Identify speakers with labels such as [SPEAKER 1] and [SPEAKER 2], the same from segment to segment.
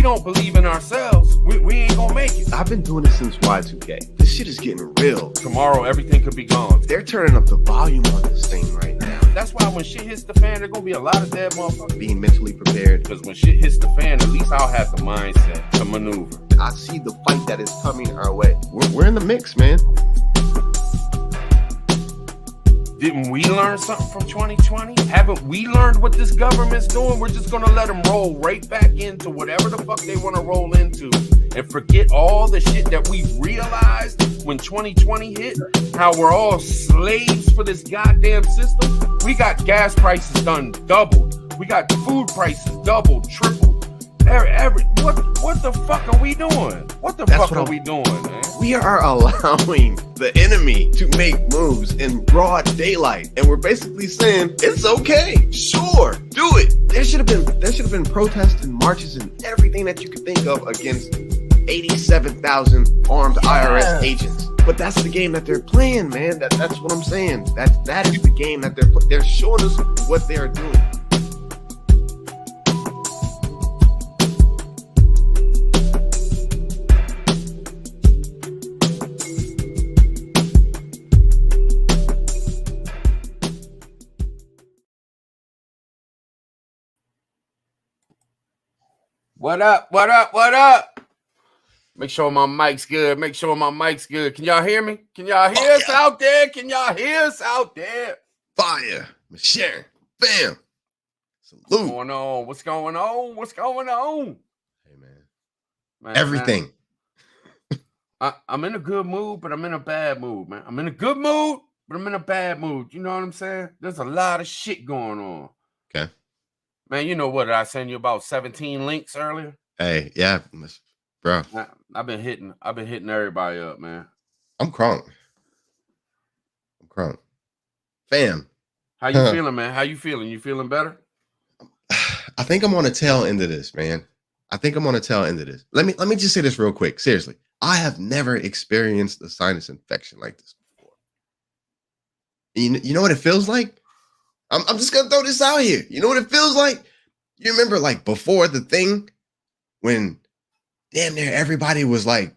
[SPEAKER 1] we don't believe in ourselves, we ain't gonna make it.
[SPEAKER 2] I've been doing this since Y2K. This shit is getting real.
[SPEAKER 1] Tomorrow, everything could be gone.
[SPEAKER 2] They're turning up the volume on this thing right now.
[SPEAKER 1] That's why when shit hits the fan, there's gonna be a lot of dead motherfuckers.
[SPEAKER 2] Being mentally prepared.
[SPEAKER 1] Because when shit hits the fan, at least I'll have the mindset to maneuver.
[SPEAKER 2] I see the fight that is coming our way. We're in the mix, man.
[SPEAKER 1] Didn't we learn something from 2020? Haven't we learned what this government's doing? We're just gonna let them roll right back into whatever the fuck they want to roll into and forget all the shit that we realized when 2020 hit, how we're all slaves for this goddamn system. We got gas prices done doubled. We got food prices doubled, tripled. What the fuck are we doing? What the fuck are we doing, man?
[SPEAKER 2] We are allowing the enemy to make moves in broad daylight, and we're basically saying it's okay. Sure, do it. There should have been protests and marches and everything that you could think of against 87,000 armed IRS agents. But that's the game that they're playing, man. That's what I'm saying. That is the game that they're showing us what they are doing.
[SPEAKER 1] What up? What up? What up? Make sure my mic's good. Make sure my mic's good. Can y'all hear me? Can y'all hear us out there? Can y'all hear us out there?
[SPEAKER 2] Fire. Sharon. Bam. Salute.
[SPEAKER 1] What's going on? What's going on? What's going on?
[SPEAKER 2] Hey, man. Everything.
[SPEAKER 1] Man. I'm in a good mood, but I'm in a bad mood, man. I'm in a good mood, but I'm in a bad mood. You know what I'm saying? There's a lot of shit going on.
[SPEAKER 2] Okay.
[SPEAKER 1] Man, you know what? I sent you about 17 links earlier.
[SPEAKER 2] Hey, yeah, bro.
[SPEAKER 1] I've been hitting everybody up, man.
[SPEAKER 2] I'm crunk. Fam.
[SPEAKER 1] How you feeling, man? How you feeling? You feeling better?
[SPEAKER 2] I think I'm on the tail end of this, man. Let me just say this real quick. Seriously. I have never experienced a sinus infection like this before. You know what it feels like? I'm just going to throw this out here. You know what it feels like? You remember like before the thing when damn near everybody was like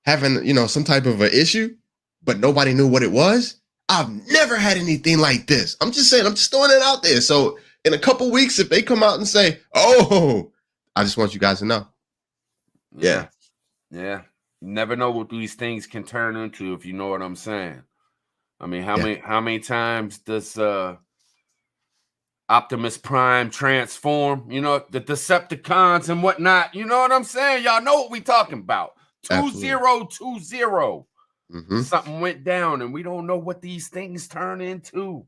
[SPEAKER 2] having, some type of an issue, but nobody knew what it was? I've never had anything like this. I'm just saying, I'm just throwing it out there. So in a couple weeks, if they come out and say, oh, I just want you guys to know. Yeah.
[SPEAKER 1] Yeah. You never know what these things can turn into, if you know what I'm saying. I mean, how many times does Optimus Prime transform, the Decepticons and whatnot? You know what I'm saying? Y'all know what we talking about. 2020.
[SPEAKER 2] Mm-hmm.
[SPEAKER 1] Something went down and we don't know what these things turn into.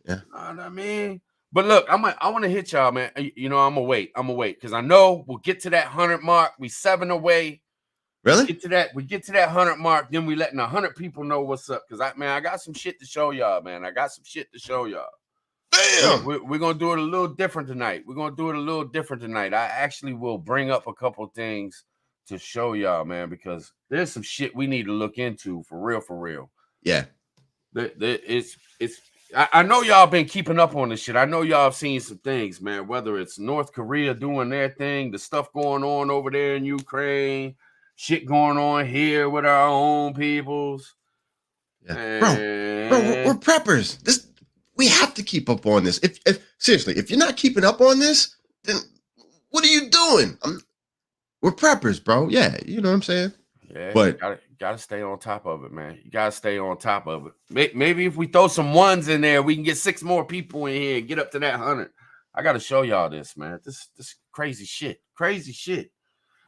[SPEAKER 2] Yeah.
[SPEAKER 1] You know what I mean? But look, I want to hit y'all, man. I'm gonna wait because I know we'll get to that 100 mark. We 7 away.
[SPEAKER 2] Really?
[SPEAKER 1] We get to that 100 mark, then we letting 100 people know what's up. Because I got some shit to show y'all, man.
[SPEAKER 2] Damn.
[SPEAKER 1] We're gonna do it a little different tonight. I actually will bring up a couple things to show y'all, man, because there's some shit we need to look into for real.
[SPEAKER 2] Yeah.
[SPEAKER 1] I know y'all been keeping up on this shit. I know y'all have seen some things, man, whether it's North Korea doing their thing, the stuff going on over there in Ukraine, shit going on here with our own peoples.
[SPEAKER 2] Yeah. Bro, we're preppers. We have to keep up on this. If seriously, if you're not keeping up on this, then what are you doing? We're preppers, bro. Yeah, you know what I'm saying?
[SPEAKER 1] Yeah,
[SPEAKER 2] but
[SPEAKER 1] you gotta stay on top of it, man. You gotta stay on top of it. Maybe if we throw some ones in there, we can get 6 more people in here and get up to that 100. I gotta show y'all this, man. This crazy shit.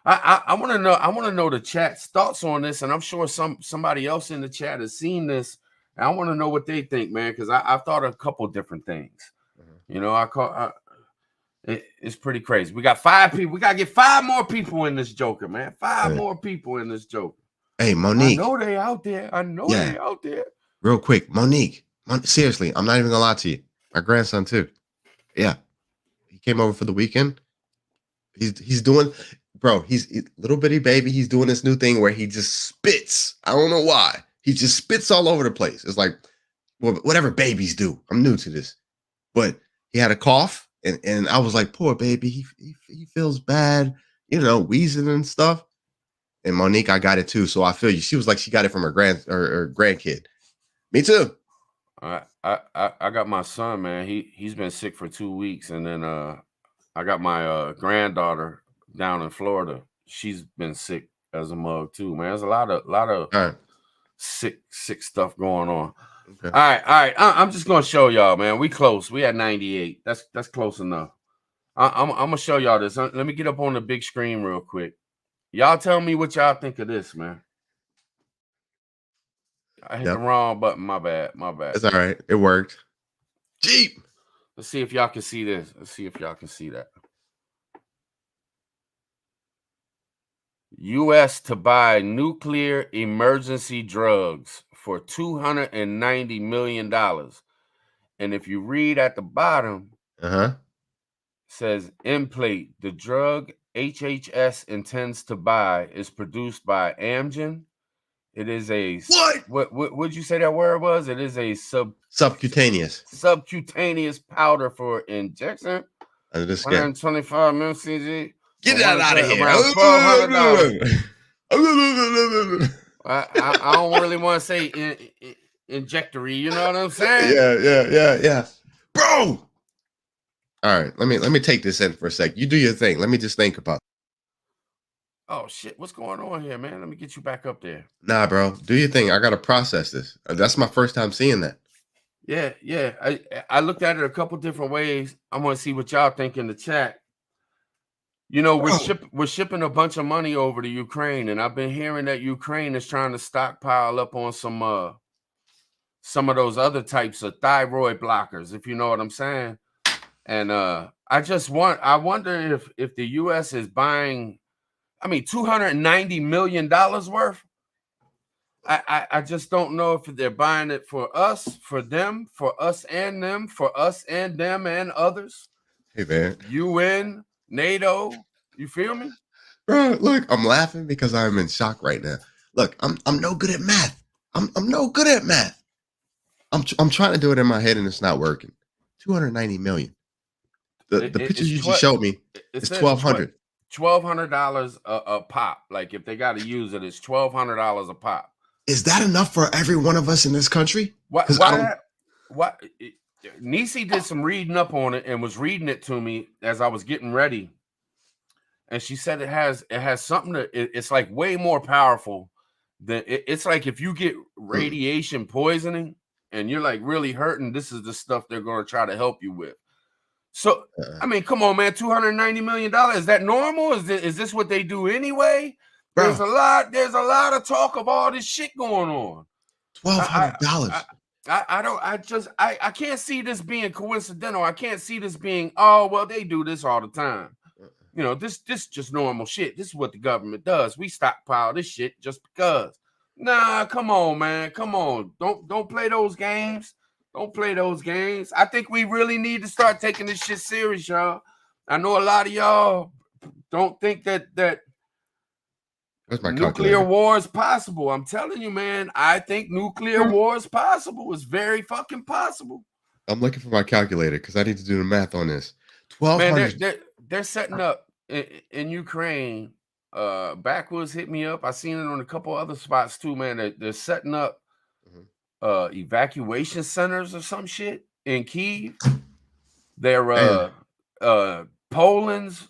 [SPEAKER 1] I want to know the chat's thoughts on this, and I'm sure somebody else in the chat has seen this. And I want to know what they think, man, because I've thought of a couple different things.
[SPEAKER 2] Mm-hmm.
[SPEAKER 1] It's pretty crazy. We got 5 people. We got to get 5 more people in this Joker, man. 5 more people in this Joker.
[SPEAKER 2] Hey, Monique.
[SPEAKER 1] I know they out there.
[SPEAKER 2] Real quick, Monique. Seriously, I'm not even gonna lie to you. My grandson too. Yeah, he came over for the weekend. He's doing, bro. He's little bitty baby. He's doing this new thing where he just spits. I don't know why. He just spits all over the place. It's like, well, whatever babies do. I'm new to this, but he had a cough, and I was like, poor baby. He feels bad. wheezing and stuff. And Monique, I got it too. So I feel you. She was like, she got it from her grandkid. Me too.
[SPEAKER 1] I got my son, man. He's been sick for 2 weeks, and then I got my granddaughter down in Florida. She's been sick as a mug too, man. There's a lot of
[SPEAKER 2] All right.
[SPEAKER 1] sick stuff going on.
[SPEAKER 2] Okay.
[SPEAKER 1] All right. I'm just gonna show y'all, man. We close. We at 98. That's close enough. I'm gonna show y'all this. Let me get up on the big screen real quick. Y'all tell me what y'all think of this, man. I hit the wrong button. My bad.
[SPEAKER 2] It's all right. It worked. Jeep.
[SPEAKER 1] Let's see if y'all can see this. Let's see if y'all can see that. U.S. to buy nuclear emergency drugs for $290 million. And if you read at the bottom, it says, Nplate, the drug HHS intends to buy is produced by Amgen. It is a what would you say that word was? It is a
[SPEAKER 2] subcutaneous
[SPEAKER 1] powder for injection.
[SPEAKER 2] Under the skin.
[SPEAKER 1] 125 mcg.
[SPEAKER 2] Get that out of here.
[SPEAKER 1] Around $1,200. I don't really want to say injectory. You know what I'm saying?
[SPEAKER 2] Yeah. Bro. All right. Let me take this in for a sec. You do your thing. Let me just think about it.
[SPEAKER 1] Oh shit, what's going on here, man? Let me get you back up there.
[SPEAKER 2] Nah, bro. Do your thing. I gotta process this. That's my first time seeing that.
[SPEAKER 1] Yeah. I looked at it a couple different ways. I want to see what y'all think in the chat. We're shipping a bunch of money over to Ukraine, and I've been hearing that Ukraine is trying to stockpile up on some of those other types of thyroid blockers, if you know what I'm saying. And I wonder if the US is buying, $290 million worth. I just don't know if they're buying it for us, for them, for us and them, for us and them and others.
[SPEAKER 2] Hey, man.
[SPEAKER 1] UN, NATO, you feel me?
[SPEAKER 2] Bro, look, I'm laughing because I'm in shock right now. Look, I'm no good at math. I'm no good at math. I'm trying to do it in my head and it's not working. 290 million. The pictures you just showed me is $1,200.
[SPEAKER 1] $1,200 a pop. Like if they got to use it, it's $1,200 a pop.
[SPEAKER 2] Is that enough for every one of us in this country?
[SPEAKER 1] What? Nisi did some reading up on it and was reading it to me as I was getting ready, and she said it has something it's like way more powerful than it's like if you get radiation poisoning and you're like really hurting, this is the stuff they're going to try to help you with. So, come on, man, $290 million. Is that normal? Is this what they do anyway? Bro. There's a lot of talk of all this shit going on.
[SPEAKER 2] $1,200.
[SPEAKER 1] I can't see this being coincidental. I can't see this being, oh, well, they do this all the time. This just normal shit. This is what the government does. We stockpile this shit just because. Nah, come on, man. Come on. Don't play those games. Don't play those games. I think we really need to start taking this shit serious, y'all. I know a lot of y'all don't think that nuclear war is possible. I'm telling you, man. I think nuclear war is possible. It's very fucking possible.
[SPEAKER 2] I'm looking for my calculator because I need to do the math on this.
[SPEAKER 1] They're setting up in Ukraine. Backwoods hit me up. I seen it on a couple other spots too, man. They're setting up evacuation centers or some shit in Kyiv. They're Poland's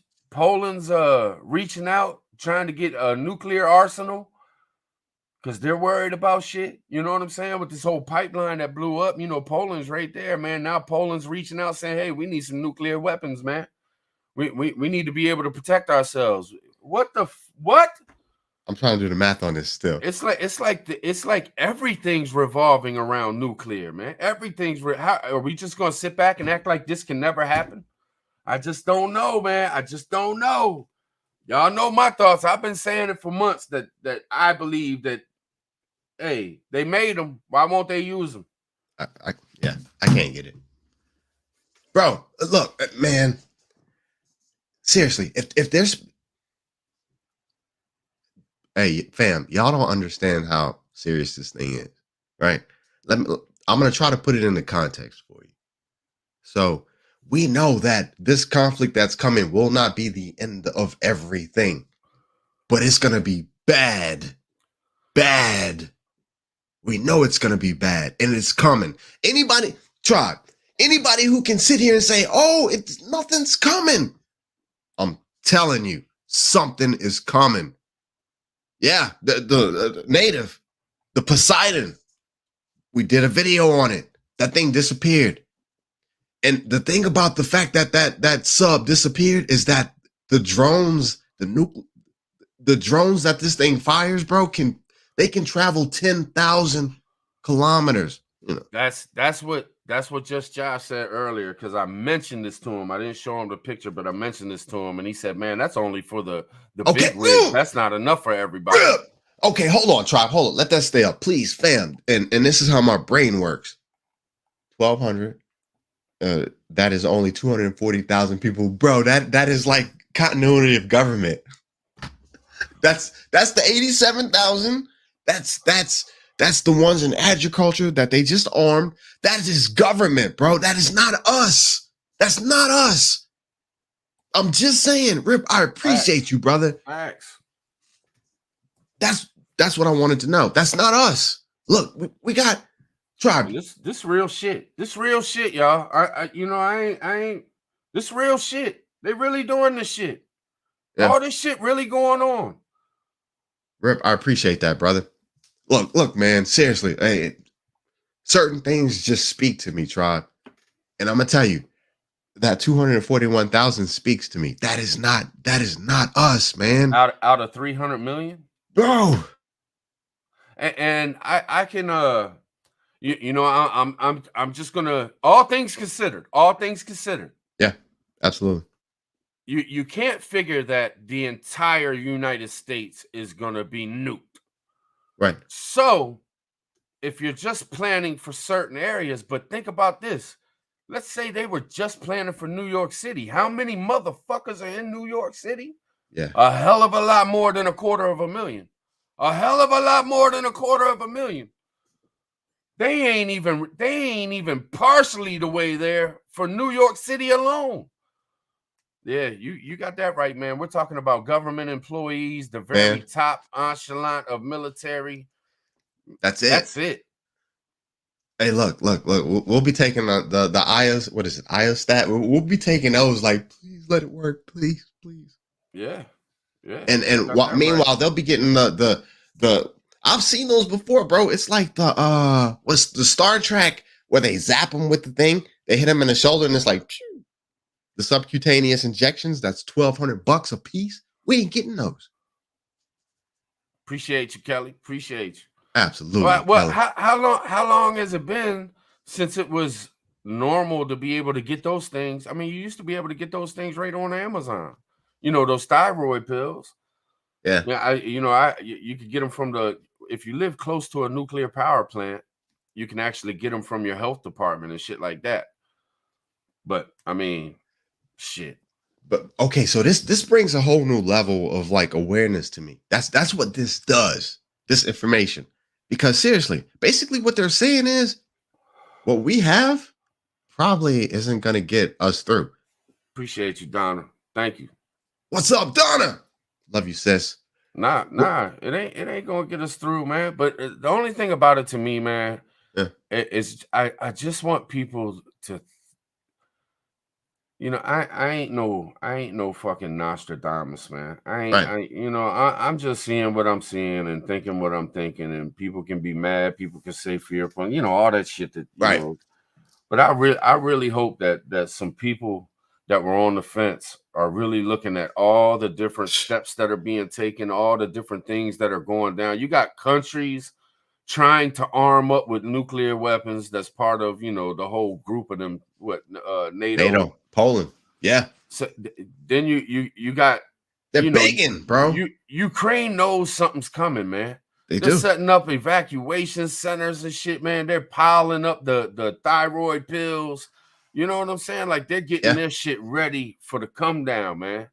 [SPEAKER 1] reaching out, trying to get a nuclear arsenal because they're worried about shit. You know what I'm saying? With this whole pipeline that blew up, Poland's right there, man. Now Poland's reaching out saying, hey, we need some nuclear weapons, man. We need to be able to protect ourselves. What?
[SPEAKER 2] I'm trying to do the math on this still.
[SPEAKER 1] It's like everything's revolving around nuclear, man. How are we just gonna sit back and act like this can never happen? I just don't know, man. I just don't know. Y'all know my thoughts. I've been saying it for months that I believe that, hey, they made them. Why won't they use them?
[SPEAKER 2] I can't get it, bro. Look, man. Seriously, if there's hey, fam, y'all don't understand how serious this thing is, right? I'm going to try to put it into context for you. So we know that this conflict that's coming will not be the end of everything, but it's going to be bad. Bad. We know it's going to be bad, and it's coming. Anybody, Tribe, anybody who can sit here and say, oh, nothing's coming. I'm telling you, something is coming. Yeah, the native, the Poseidon. We did a video on it. That thing disappeared. And the thing about the fact that that sub disappeared is that the drones, the drones that this thing fires, bro, can travel 10,000 kilometers. You know.
[SPEAKER 1] That's what Just Josh said earlier, because I mentioned this to him. I didn't show him the picture, but I mentioned this to him, and he said, "Man, that's only for the big rigs. That's not enough for everybody."
[SPEAKER 2] Okay, hold on, Tribe. Hold on. Let that stay up, please, fam. And this is how my brain works. 1,200. That is only 240,000 people, bro. That is like continuity of government. That's the 87,000. That's the ones in agriculture that they just armed. That is government, bro. That is not us. That's not us. I'm just saying, Rip. I appreciate you, brother.
[SPEAKER 1] Facts.
[SPEAKER 2] That's what I wanted to know. That's not us. Look, we got Tribe.
[SPEAKER 1] This real shit. This real shit, y'all. I ain't. This real shit. They really doing this shit. Yeah. All this shit really going on.
[SPEAKER 2] Rip, I appreciate that, brother. Look, man. Seriously, hey, certain things just speak to me, Tribe, and I'm gonna tell you that 241,000 speaks to me. That is not us, man.
[SPEAKER 1] Out of 300 million,
[SPEAKER 2] bro.
[SPEAKER 1] And I can I'm just gonna, all things considered.
[SPEAKER 2] Yeah, absolutely.
[SPEAKER 1] You can't figure that the entire United States is gonna be nuked.
[SPEAKER 2] Right.
[SPEAKER 1] So if you're just planning for certain areas, but think about this. Let's say they were just planning for New York City. How many motherfuckers are in New York City?
[SPEAKER 2] Yeah.
[SPEAKER 1] A hell of a lot more than 250,000. A hell of a lot more than 250,000. They ain't even partially the way there for New York City alone. Yeah, you got that right, man. We're talking about government employees, the very top echelon of military.
[SPEAKER 2] That's it.
[SPEAKER 1] That's it.
[SPEAKER 2] Hey, look. We'll be taking the IOS. What is it? IOStat. We'll be taking those. Like, please let it work, please.
[SPEAKER 1] Yeah.
[SPEAKER 2] And meanwhile, they'll be getting the. I've seen those before, bro. It's like the what's the Star Trek where they zap them with the thing. They hit them in the shoulder, and it's like pew. The subcutaneous injections. That's $1,200 a piece. We ain't getting those.
[SPEAKER 1] Appreciate you, Kelly. Appreciate you.
[SPEAKER 2] Absolutely.
[SPEAKER 1] Well, how long has it been since it was normal to be able to get those things? I mean, you used to be able to get those things right on Amazon. You know, those thyroid pills.
[SPEAKER 2] Yeah.
[SPEAKER 1] You could get them from if you live close to a nuclear power plant, you can actually get them from your health department and shit like that. But I mean, shit.
[SPEAKER 2] But okay, so this brings a whole new level of like awareness to me. That's what this does. This information. Because seriously, basically what they're saying is what we have probably isn't going to get us through.
[SPEAKER 1] Appreciate you, Donna. Thank you.
[SPEAKER 2] What's up, Donna? Love you, sis.
[SPEAKER 1] Nah, it ain't going to get us through, man. But the only thing about it to me, man, is I just want people to, I ain't no fucking Nostradamus, man. I'm just seeing what I'm seeing and thinking what I'm thinking, and people can be mad, people can say fearful, all that shit that,
[SPEAKER 2] right.
[SPEAKER 1] But I really hope that some people that were on the fence are really looking at all the different steps that are being taken, all the different things that are going down. You got countries trying to arm up with nuclear weapons. That's part of, the whole group of them, NATO.
[SPEAKER 2] Poland. Yeah.
[SPEAKER 1] So then you got,
[SPEAKER 2] they're begging, bro.
[SPEAKER 1] Ukraine knows something's coming, man.
[SPEAKER 2] They're
[SPEAKER 1] setting up evacuation centers and shit, man. They're piling up the thyroid pills. You know what I'm saying? Like, they're getting their shit ready for the come down, man.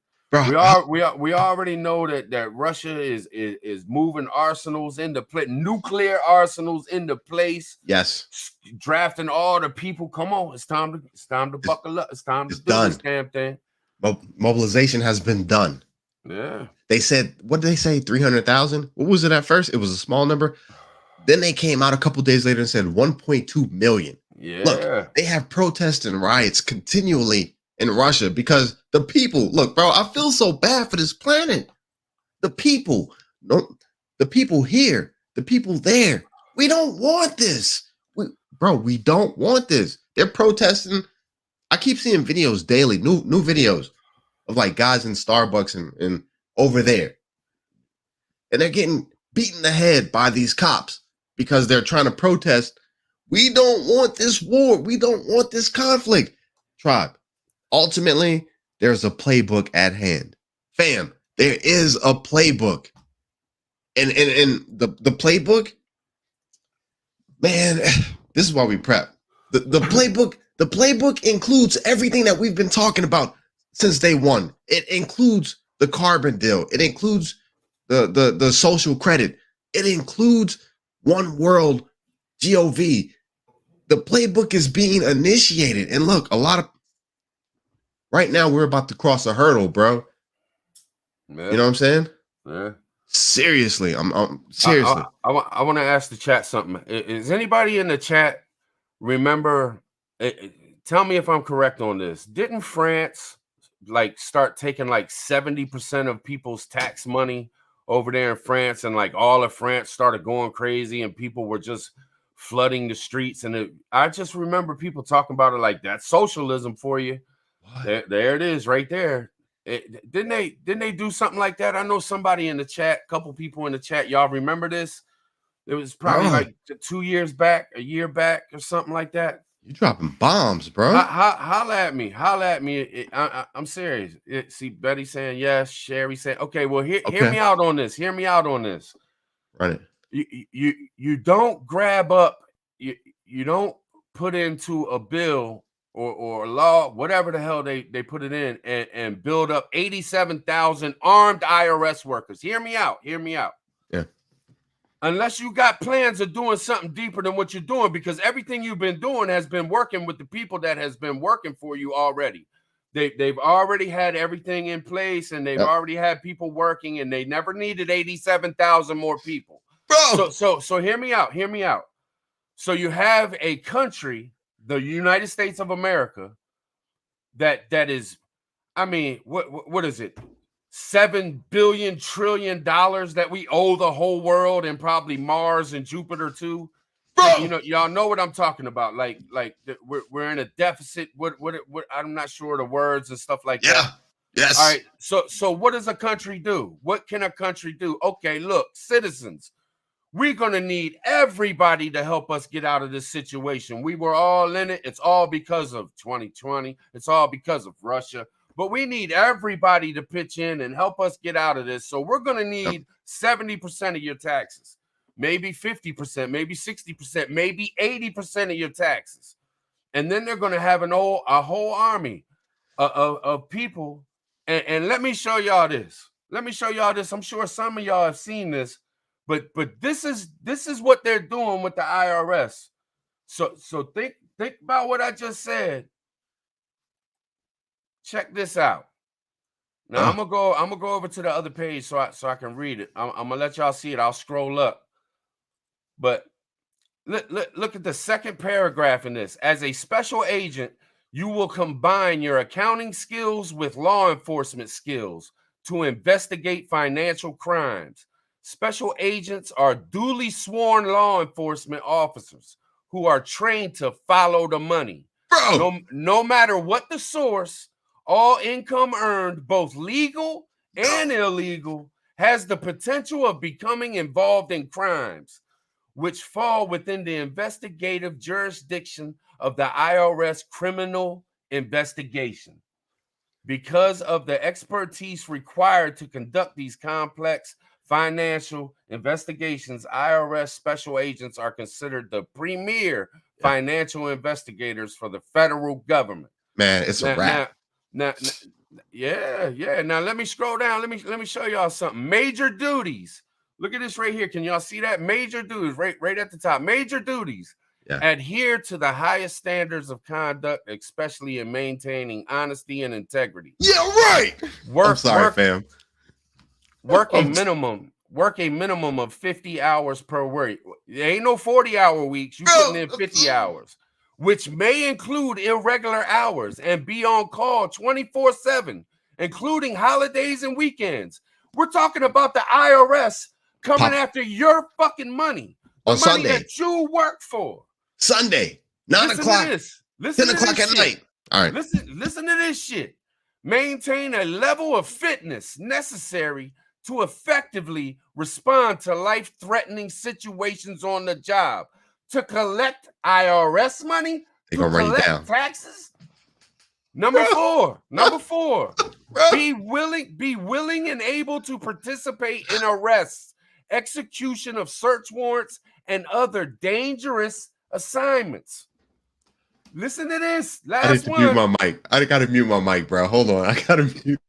[SPEAKER 2] bro.
[SPEAKER 1] We already know that Russia is moving arsenals into place, nuclear arsenals into place.
[SPEAKER 2] Yes,
[SPEAKER 1] drafting all the people. Come on, it's time to buckle up. It's time to do this damn thing.
[SPEAKER 2] Mobilization has been done.
[SPEAKER 1] Yeah.
[SPEAKER 2] They said, what did they say? 300,000? What was it at first? It was a small number. Then they came out a couple days later and said 1.2 million.
[SPEAKER 1] Yeah.
[SPEAKER 2] Look, they have protests and riots continually in Russia because the people, look, bro, I feel so bad for this planet. The people, the people here, the people there. We don't want this. We don't want this. They're protesting. I keep seeing videos daily, new videos of like guys in Starbucks and over there. And they're getting beaten in the head by these cops because they're trying to protest. We don't want this war. We don't want this conflict. Tribe. Ultimately, there's a playbook at hand. Fam, there is a playbook. And the playbook, man, this is why we prep. The playbook includes everything that we've been talking about since day one. It includes the carbon deal. It includes the social credit. It includes one world GOV. The playbook is being initiated. And look, right now we're about to cross a hurdle, bro.
[SPEAKER 1] Yeah.
[SPEAKER 2] You know what I'm saying?
[SPEAKER 1] Yeah.
[SPEAKER 2] Seriously, I'm seriously.
[SPEAKER 1] I want to ask the chat something. Is anybody in the chat remember? Tell me if I'm correct on this. Didn't France like start taking like 70% of people's tax money over there in France, and like all of France started going crazy, and people were just flooding the streets? And I just remember people talking about it like that's socialism for you. There it is, right there. Didn't they do something like that? I know somebody in the chat, a couple people in the chat. Y'all remember this? It was probably like 2 years back, a year back, or something like that.
[SPEAKER 2] You dropping bombs, bro.
[SPEAKER 1] Holla at me. I'm serious. See Betty saying yes, Sherry saying okay. Well, hear me out on this. Hear me out on this.
[SPEAKER 2] Right.
[SPEAKER 1] You don't grab up. You don't put into a bill or law, whatever the hell they put it in, and build up 87,000 armed IRS workers. Hear me out.
[SPEAKER 2] Yeah.
[SPEAKER 1] Unless you got plans of doing something deeper than what you're doing, because everything you've been doing has been working with the people that has been working for you already. They've already had everything in place, and they've already had people working, and they never needed 87,000 more people.
[SPEAKER 2] Bro.
[SPEAKER 1] So hear me out. So you have a country, the United States of America, that is, I mean, what is it? $7 billion trillion that we owe the whole world, and probably Mars and Jupiter too.
[SPEAKER 2] Bro,
[SPEAKER 1] you know, y'all know what I'm talking about. Like we're in a deficit. What I'm not sure the words and stuff like that.
[SPEAKER 2] Yes.
[SPEAKER 1] All right. So what does a country do? What can a country do? Okay, look, citizens, we're gonna need everybody to help us get out of this situation. We were all in it. It's all because of 2020. It's all because of Russia. But we need everybody to pitch in and help us get out of this. So we're going to need 70% of your taxes, maybe 50%, maybe 60%, maybe 80% of your taxes. And then they're going to have a whole army of people. And let me show y'all this. I'm sure some of y'all have seen this, but this is what they're doing with the IRS. So think about what I just said. Check this out. Now I'm gonna go over to the other page so I can read it. I'm gonna let y'all see it. I'll scroll up. But look at the second paragraph in this. As a special agent, you will combine your accounting skills with law enforcement skills to investigate financial crimes. Special agents are duly sworn law enforcement officers who are trained to follow the money.
[SPEAKER 2] Bro.
[SPEAKER 1] No matter what the source, all income earned, both legal and illegal, has the potential of becoming involved in crimes which fall within the investigative jurisdiction of the IRS criminal investigation. Because of the expertise required to conduct these complex financial investigations, IRS special agents are considered the premier financial investigators for the federal government.
[SPEAKER 2] Man, it's a wrap.
[SPEAKER 1] Now, Yeah. Now let me scroll down. Let me show y'all something. Major duties. Look at this right here. Can y'all see that? Major duties, right at the top. Major duties.
[SPEAKER 2] Yeah.
[SPEAKER 1] Adhere to the highest standards of conduct, especially in maintaining honesty and integrity.
[SPEAKER 2] Yeah, right. I'm sorry, fam.
[SPEAKER 1] Work a minimum of 50 hours per week. There ain't no 40-hour weeks. You putting in 50 hours, which may include irregular hours, and be on call 24/7, including holidays and weekends. We're talking about the IRS coming after your fucking money.
[SPEAKER 2] On
[SPEAKER 1] money
[SPEAKER 2] Sunday.
[SPEAKER 1] That you work for.
[SPEAKER 2] Sunday, 9 o'clock, 10 o'clock at night. All right.
[SPEAKER 1] Listen to this shit. Maintain a level of fitness necessary to effectively respond to life-threatening situations on the job. To collect IRS money,
[SPEAKER 2] they're gonna run you down.
[SPEAKER 1] Taxes. Number four. Be willing and able to participate in arrests, execution of search warrants, and other dangerous assignments. Listen to this. Last one.
[SPEAKER 2] Mute my mic. I gotta mute my mic, bro. Hold on. I gotta mute.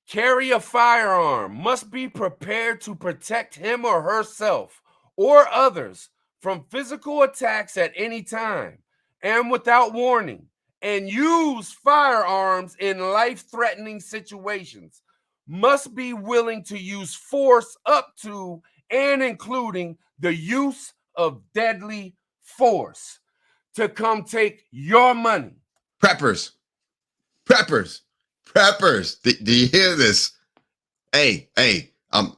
[SPEAKER 1] Carry a firearm. Must be prepared to protect him or herself or others from physical attacks at any time and without warning, and use firearms in life-threatening situations. Must be willing to use force up to and including the use of deadly force to come take your money.
[SPEAKER 2] Preppers. Do you hear this? Hey, I'm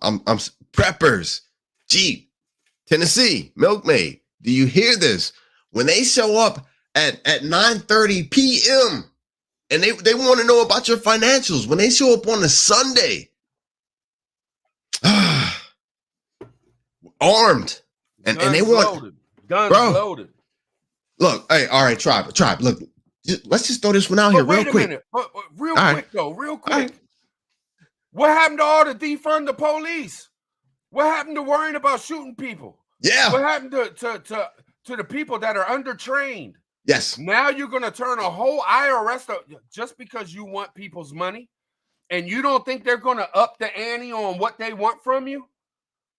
[SPEAKER 2] preppers. Jeep, Tennessee, Milkmaid. Do you hear this? When they show up at 9:30 p.m. and they want to know about your financials, when they show up on a Sunday, armed, and they want
[SPEAKER 1] guns loaded.
[SPEAKER 2] Look, hey, all right, tribe. Look, let's just throw this one out here real quick.
[SPEAKER 1] Real quick. Right. What happened to all the defund the police? What happened to worrying about shooting people?
[SPEAKER 2] Yeah.
[SPEAKER 1] What happened to the people that are undertrained?
[SPEAKER 2] Yes.
[SPEAKER 1] Now you're going to turn a whole IRS just because you want people's money, and you don't think they're going to up the ante on what they want from you?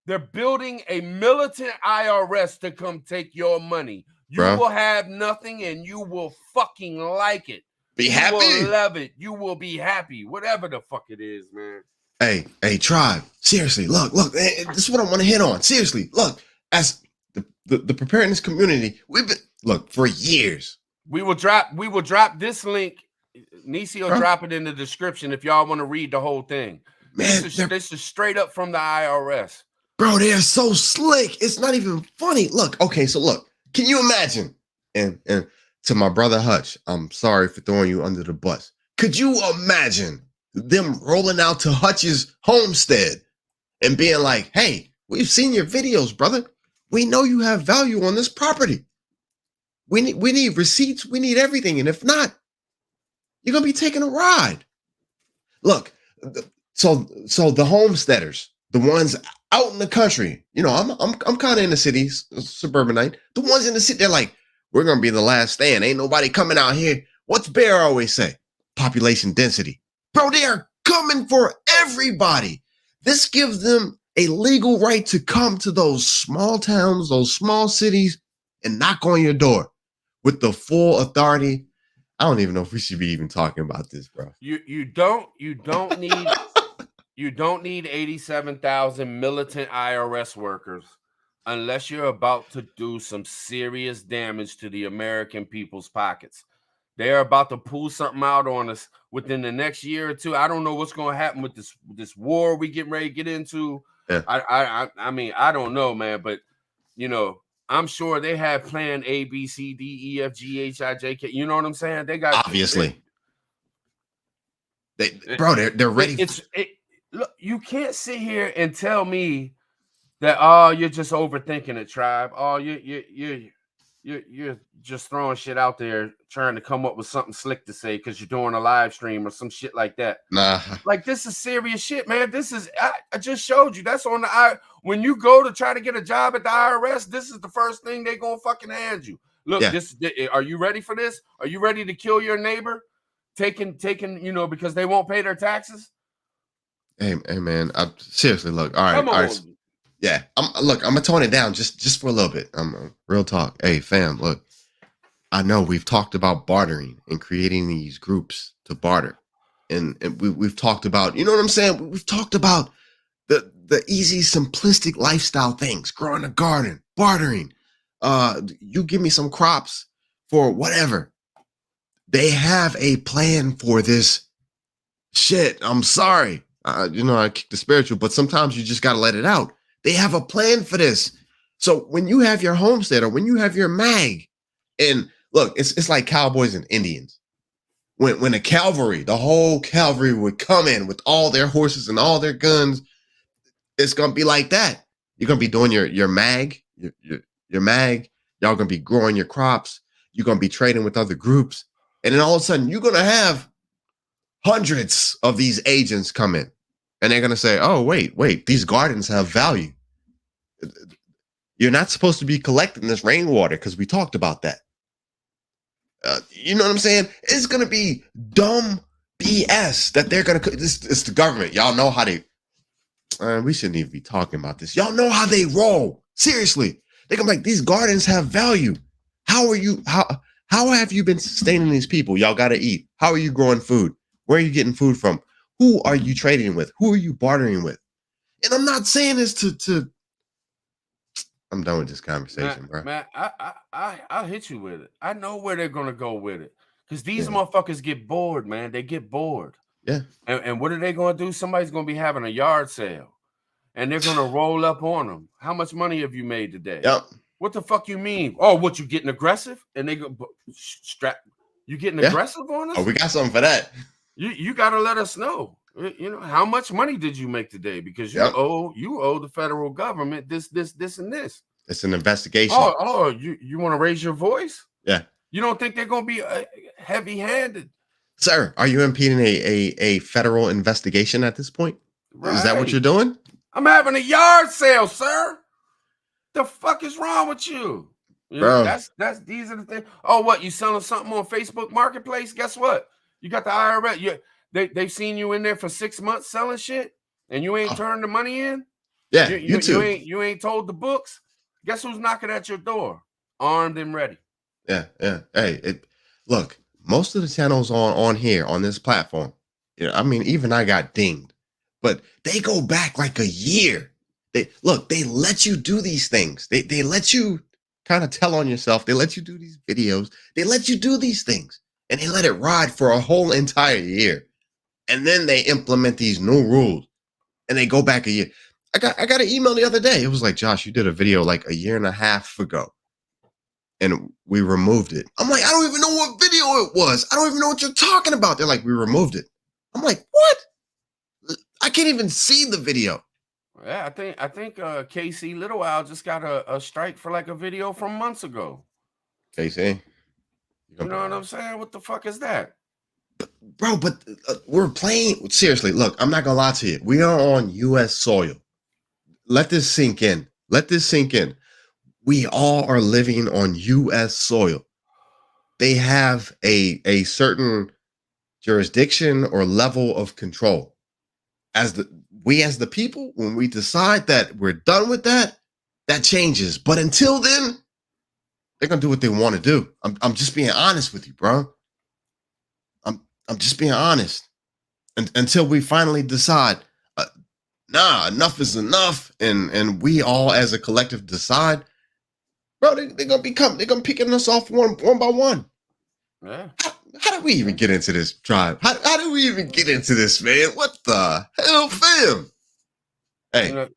[SPEAKER 1] They're building a militant IRS to come take your money. You will have nothing, and you will fucking like it.
[SPEAKER 2] Be happy.
[SPEAKER 1] You will love it. You will be happy. Whatever the fuck it is, man.
[SPEAKER 2] Hey, tribe. Seriously, look. This is what I want to hit on. Seriously, look. As the preparedness community, we've been for years.
[SPEAKER 1] We will drop this link. Nisi will drop it in the description if y'all want to read the whole thing. Man, this is straight up from the IRS.
[SPEAKER 2] Bro, they're so slick. It's not even funny. Look, okay, so look. Can you imagine? And to my brother Hutch, I'm sorry for throwing you under the bus. Could you imagine them rolling out to Hutch's homestead and being like, hey, we've seen your videos, brother. We know you have value on this property. We need receipts. We need everything. And if not, you're going to be taking a ride. Look, so the homesteaders, the ones out in the country, I'm kind of in the cities, suburbanite. The ones in the city, they're like, we're going to be the last stand. Ain't nobody coming out here. What's Bear always say? Population density. Bro, they are coming for everybody. This gives them a legal right to come to those small towns, those small cities, and knock on your door with the full authority. I don't even know if we should be even talking about this, bro.
[SPEAKER 1] You don't need you don't need 87,000 militant IRS workers unless you're about to do some serious damage to the American people's pockets. They're about to pull something out on us within the next year or two. I don't know what's going to happen with this war we getting ready to get into. Yeah. I mean, I don't know, man, but I'm sure they have plan A, B, C, D, E, F, G, H, I, J, K. You know what I'm saying? They got
[SPEAKER 2] obviously. They're ready.
[SPEAKER 1] Look, you can't sit here and tell me that you're just overthinking it, tribe. You're just throwing shit out there trying to come up with something slick to say because you're doing a live stream or some shit like that.
[SPEAKER 2] Nah.
[SPEAKER 1] Like, this is serious shit, man. I just showed you. That's on the when you go to try to get a job at the IRS, this is the first thing they're gonna fucking hand you. Look, Are you ready for this? Are you ready to kill your neighbor? taking, because they won't pay their taxes.
[SPEAKER 2] Hey man, seriously, look. All right,
[SPEAKER 1] Come
[SPEAKER 2] all right.
[SPEAKER 1] on.
[SPEAKER 2] Yeah, I'm gonna tone it down just for a little bit. I'm real talk. Hey, fam, look. I know we've talked about bartering and creating these groups to barter, and we've talked about, you know what I'm saying? We've talked about the easy, simplistic lifestyle things: growing a garden, bartering. You give me some crops for whatever. They have a plan for this shit. I'm sorry. I kick the spiritual, but sometimes you just got to let it out. They have a plan for this. So when you have your homestead or when you have your mag, and look, it's like cowboys and Indians. When the whole cavalry would come in with all their horses and all their guns, it's gonna be like that. You're gonna be doing your mag, your mag. Y'all gonna be growing your crops. You're gonna be trading with other groups, and then all of a sudden you're gonna have hundreds of these agents come in, and they're gonna say, "Oh, wait, these gardens have value. You're not supposed to be collecting this rainwater because we talked about that." You know what I'm saying? It's gonna be dumb BS that they're gonna. It's the government. Y'all know how they. We shouldn't even be talking about this. Y'all know how they roll. Seriously, they're gonna be like, these gardens have value. How are you? How have you been sustaining these people? Y'all gotta eat. How are you growing food? Where are you getting food from? Who are you trading with? Who are you bartering with? And I'm not saying this to. I'm done with this conversation, bro.
[SPEAKER 1] Man, I'll hit you with it. I know where they're gonna go with it, because these motherfuckers get bored, man. They get bored.
[SPEAKER 2] Yeah.
[SPEAKER 1] And what are they gonna do? Somebody's gonna be having a yard sale, and they're gonna roll up on them. How much money have you made today?
[SPEAKER 2] Yep.
[SPEAKER 1] What the fuck you mean? Oh, what, you getting aggressive? And they go strap. You getting aggressive on us?
[SPEAKER 2] Oh, we got something for that.
[SPEAKER 1] You gotta let us know. How much money did you make today? Because you owe the federal government this, and this.
[SPEAKER 2] It's an investigation.
[SPEAKER 1] Oh, you want to raise your voice?
[SPEAKER 2] Yeah.
[SPEAKER 1] You don't think they're gonna be heavy-handed?
[SPEAKER 2] Sir, are you impeding a federal investigation at this point? Right. Is that what you're doing?
[SPEAKER 1] I'm having a yard sale, sir. The fuck is wrong with you?
[SPEAKER 2] Bro.
[SPEAKER 1] These are the things. Oh, what, you selling something on Facebook Marketplace? Guess what? You got the IRS. They've seen you in there for 6 months selling shit, and you ain't turned the money in.
[SPEAKER 2] Yeah, you too.
[SPEAKER 1] You ain't told the books. Guess who's knocking at your door, armed and ready?
[SPEAKER 2] Yeah. Hey, look, most of the channels on here on this platform, I mean, even I got dinged, but they go back like a year. They let you do these things. They let you kind of tell on yourself. They let you do these videos. They let you do these things, and they let it ride for a whole entire year. And then they implement these new rules, and they go back a year. I got an email the other day. It was like, Josh, you did a video like a year and a half ago, and we removed it. I'm like, I don't even know what video it was. I don't even know what you're talking about. They're like, we removed it. I'm like, what? I can't even see the video.
[SPEAKER 1] Yeah, I think KC Little Owl just got a strike for like a video from months ago.
[SPEAKER 2] KC,
[SPEAKER 1] you know what I'm saying? What the fuck is that?
[SPEAKER 2] Bro, but we're playing. Seriously, look, I'm not gonna lie to you. We are on U.S. soil. Let this sink in. We all are living on U.S. soil. They have a certain jurisdiction or level of control. As the people, when we decide that we're done with that, that changes. But until then, they're gonna do what they want to do. I'm just being honest with you, bro. I'm just being honest. Until we finally decide, enough is enough, and we all as a collective decide, bro, they're gonna picking us off one by one.
[SPEAKER 1] Yeah.
[SPEAKER 2] How did we even get into this tribe? How did we even get into this, man? What the hell, fam? Hey,
[SPEAKER 1] a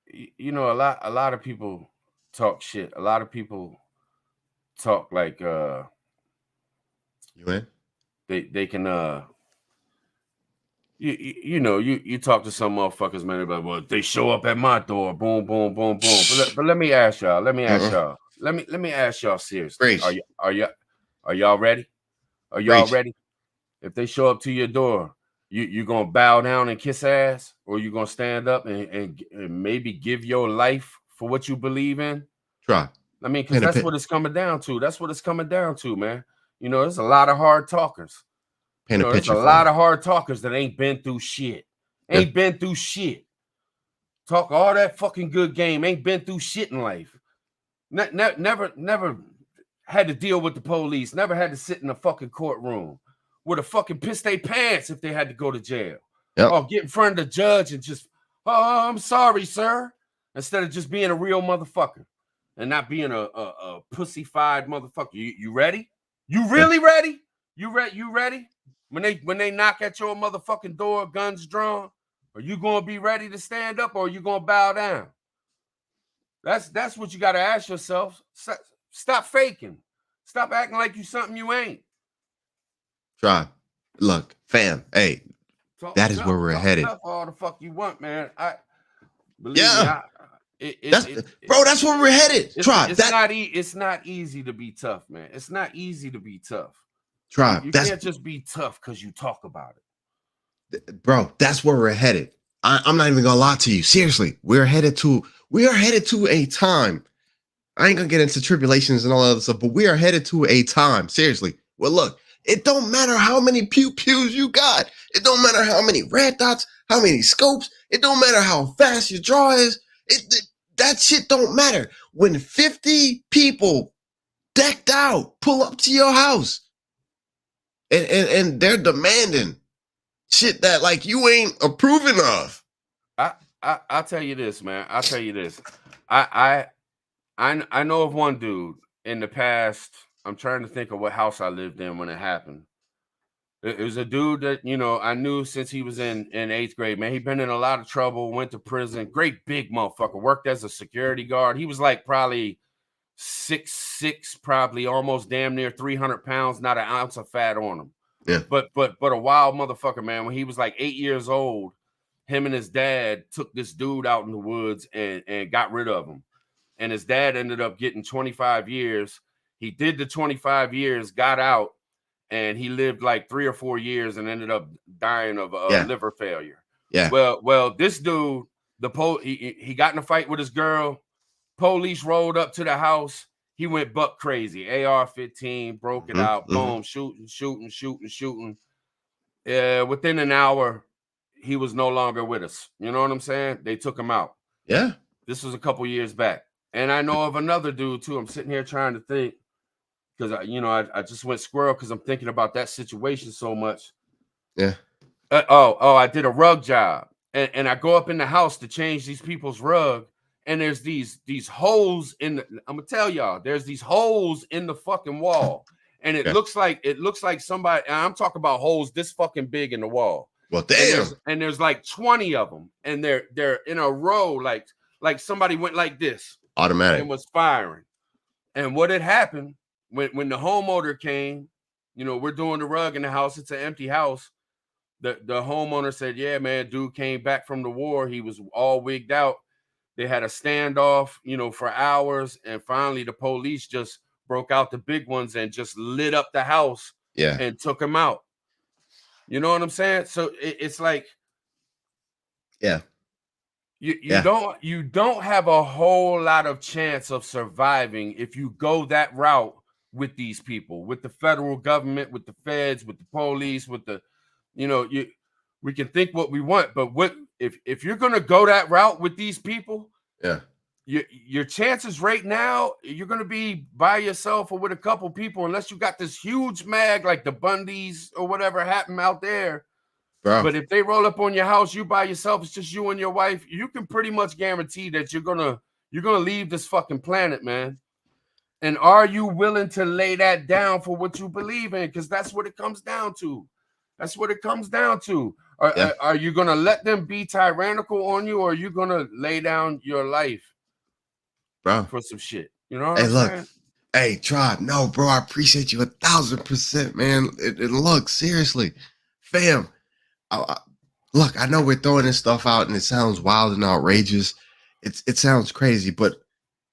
[SPEAKER 1] lot of people talk shit. A lot of people talk like
[SPEAKER 2] you in?
[SPEAKER 1] They can you talk to some motherfuckers, man, about, well, they show up at my door, boom, boom, boom, boom. But let me ask y'all. Let me ask y'all seriously. Are y'all ready? Are y'all ready? If they show up to your door, you gonna bow down and kiss ass, or you gonna stand up and maybe give your life for what you believe in?
[SPEAKER 2] Try.
[SPEAKER 1] I mean, because that's what it's coming down to. That's what it's coming down to, man. There's a lot of hard talkers.
[SPEAKER 2] paint a
[SPEAKER 1] there's
[SPEAKER 2] picture
[SPEAKER 1] a
[SPEAKER 2] for
[SPEAKER 1] lot
[SPEAKER 2] you.
[SPEAKER 1] of hard talkers that ain't been through shit.
[SPEAKER 2] Yeah.
[SPEAKER 1] Ain't been through shit. Talk all that fucking good game. Ain't been through shit in life. Never had to deal with the police. Never had to sit in a fucking courtroom. Would have fucking pissed their pants if they had to go to jail.
[SPEAKER 2] Yep.
[SPEAKER 1] Or get in front of the judge and just, oh, I'm sorry, sir. Instead of just being a real motherfucker and not being a pussy-fied motherfucker. You ready? You really ready? You ready? When they knock at your motherfucking door, guns drawn, are you gonna be ready to stand up or are you gonna bow down? That's what you gotta ask yourself. Stop faking. Stop acting like you something you ain't.
[SPEAKER 2] Tribe. Look, fam. Hey, that is where we're headed.
[SPEAKER 1] All the fuck you want, man. Believe
[SPEAKER 2] Yeah.
[SPEAKER 1] me,
[SPEAKER 2] that's where we're headed. Tribe.
[SPEAKER 1] It's not easy to be tough, man. It's not easy to be tough.
[SPEAKER 2] Tribe.
[SPEAKER 1] You can't just be tough because you talk about
[SPEAKER 2] it. Bro, that's where we're headed. I'm not even gonna lie to you. Seriously, we are headed to a time. I ain't gonna get into tribulations and all that other stuff, but we are headed to a time. Seriously. Well, look, it don't matter how many pews you got. It don't matter how many red dots, how many scopes. It don't matter how fast your draw is. That shit don't matter. When 50 people decked out pull up to your house and they're demanding shit that like you ain't approving of.
[SPEAKER 1] I'll tell you this, man. I'll tell you this. I know of one dude in the past. I'm trying to think of what house I lived in when it happened. It was a dude that, I knew since he was in 8th grade, man. He'd been in a lot of trouble, went to prison. Great big motherfucker. Worked as a security guard. He was like probably 6'6", probably almost damn near 300 pounds, not an ounce of fat on him.
[SPEAKER 2] Yeah.
[SPEAKER 1] But a wild motherfucker, man. When he was like 8 years old, him and his dad took this dude out in the woods and got rid of him. And his dad ended up getting 25 years. He did the 25 years, got out, and he lived like 3 or 4 years and ended up dying of liver failure.
[SPEAKER 2] Yeah.
[SPEAKER 1] Well, this dude, he got in a fight with his girl. Police rolled up to the house. He went buck crazy. AR-15, broke it out. Boom, shooting. Within an hour, he was no longer with us. You know what I'm saying? They took him out.
[SPEAKER 2] Yeah.
[SPEAKER 1] This was a couple years back. And I know of another dude too. I'm sitting here trying to think because I just went squirrel because I'm thinking about that situation so much.
[SPEAKER 2] Yeah.
[SPEAKER 1] I did a rug job, and I go up in the house to change these people's rug, and there's these holes in the. I'm gonna tell y'all, there's these holes in the fucking wall, and it looks like somebody. And I'm talking about holes this fucking big in the wall.
[SPEAKER 2] Well, damn.
[SPEAKER 1] And there's like 20 of them, and they're in a row, like somebody went like this.
[SPEAKER 2] Automatic.
[SPEAKER 1] And was firing. And what had happened when the homeowner came, we're doing the rug in the house. It's an empty house. The homeowner said, yeah, man, dude came back from the war. He was all wigged out. They had a standoff, for hours. And finally, the police just broke out the big ones and just lit up the house and took him out. You know what I'm saying? So it's like,
[SPEAKER 2] yeah.
[SPEAKER 1] You don't have a whole lot of chance of surviving if you go that route with these people, with the federal government, with the feds, with the police, with the, we can think what we want, but if you're gonna go that route with these people, your chances right now, you're gonna be by yourself or with a couple people, unless you got this huge mag like the Bundys or whatever happened out there.
[SPEAKER 2] Bro.
[SPEAKER 1] But if they roll up on your house, you by yourself, it's just you and your wife, you can pretty much guarantee that you're gonna leave this fucking planet, man. And are you willing to lay that down for what you believe in? Because that's what it comes down to. That's what it comes down to. Are you gonna let them be tyrannical on you, or are you gonna lay down your life,
[SPEAKER 2] bro,
[SPEAKER 1] for some shit? You know what I'm saying?
[SPEAKER 2] Hey, Tribe, no, bro, I appreciate you 1,000%, man. Look, seriously, fam. Look, I know we're throwing this stuff out and it sounds wild and outrageous. It sounds crazy, but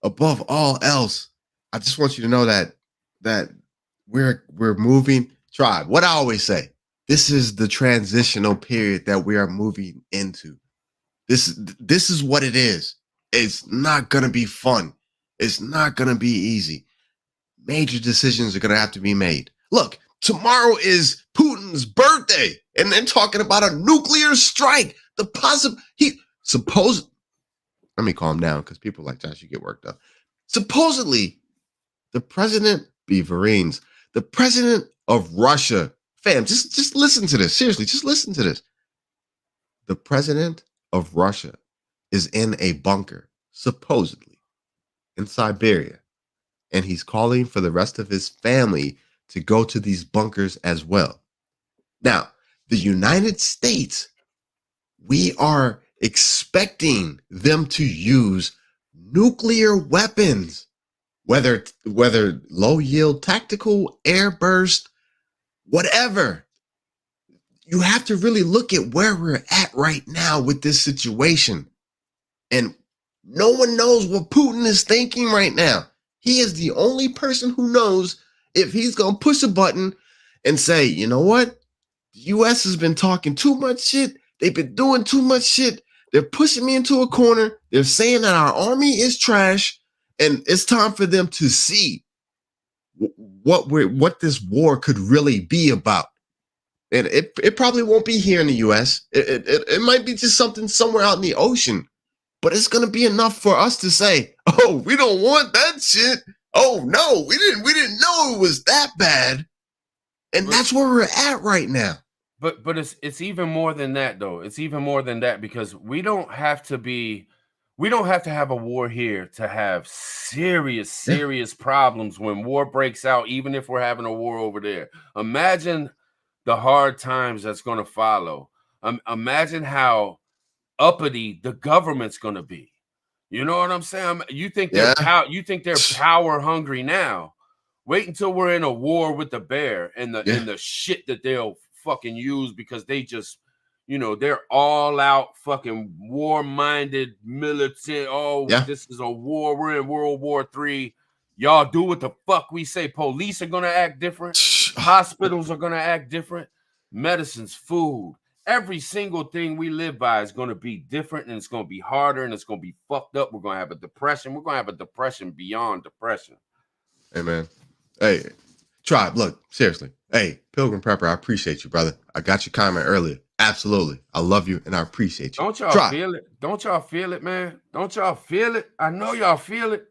[SPEAKER 2] above all else, I just want you to know that we're moving. Tribe, what I always say, this is the transitional period that we are moving into. This is what it is. It's not gonna be fun. It's not gonna be easy. Major decisions are gonna have to be made. Look, tomorrow is Putin Putin's birthday, and then talking about a nuclear strike. Let me calm down because people like Josh, you get worked up. Supposedly, the president the president of Russia, fam, just listen to this. Seriously, just listen to this. The president of Russia is in a bunker, supposedly, in Siberia, and he's calling for the rest of his family to go to these bunkers as well. Now, the United States, we are expecting them to use nuclear weapons, whether low yield tactical, air burst, whatever. You have to really look at where we're at right now with this situation. And no one knows what Putin is thinking right now. He is the only person who knows if he's going to push a button and say, you know what? The U.S. has been talking too much shit. They've been doing too much shit. They're pushing me into a corner. They're saying that our army is trash. And it's time for them to see what this war could really be about. And it probably won't be here in the U.S. It might be just something somewhere out in the ocean. But it's going to be enough for us to say, oh, we don't want that shit. Oh, no, we didn't know it was that bad. And that's where we're at right now.
[SPEAKER 1] But it's even more than that, though. It's even more than that, because we don't have to have a war here to have serious problems when war breaks out, even if we're having a war over there. Imagine the hard times that's going to follow. Imagine how uppity the government's going to be. You know what I'm saying? You think they're power hungry now. Wait until we're in a war with the bear and the shit that they'll fucking use, because they just, they're all out fucking war-minded militant. This is a war. We're in World War III. Y'all do what the fuck we say. Police are going to act different. Hospitals are going to act different. Medicines, food, every single thing we live by is going to be different, and it's going to be harder, and it's going to be fucked up. We're going to have a depression. We're going to have a depression beyond depression.
[SPEAKER 2] Hey, man. Hey, Tribe, look, seriously. Hey, Pilgrim Prepper, I appreciate you, brother. I got your comment earlier. Absolutely. I love you, and I appreciate you.
[SPEAKER 1] Don't y'all feel it? Don't y'all feel it, man? Don't y'all feel it? I know y'all feel it.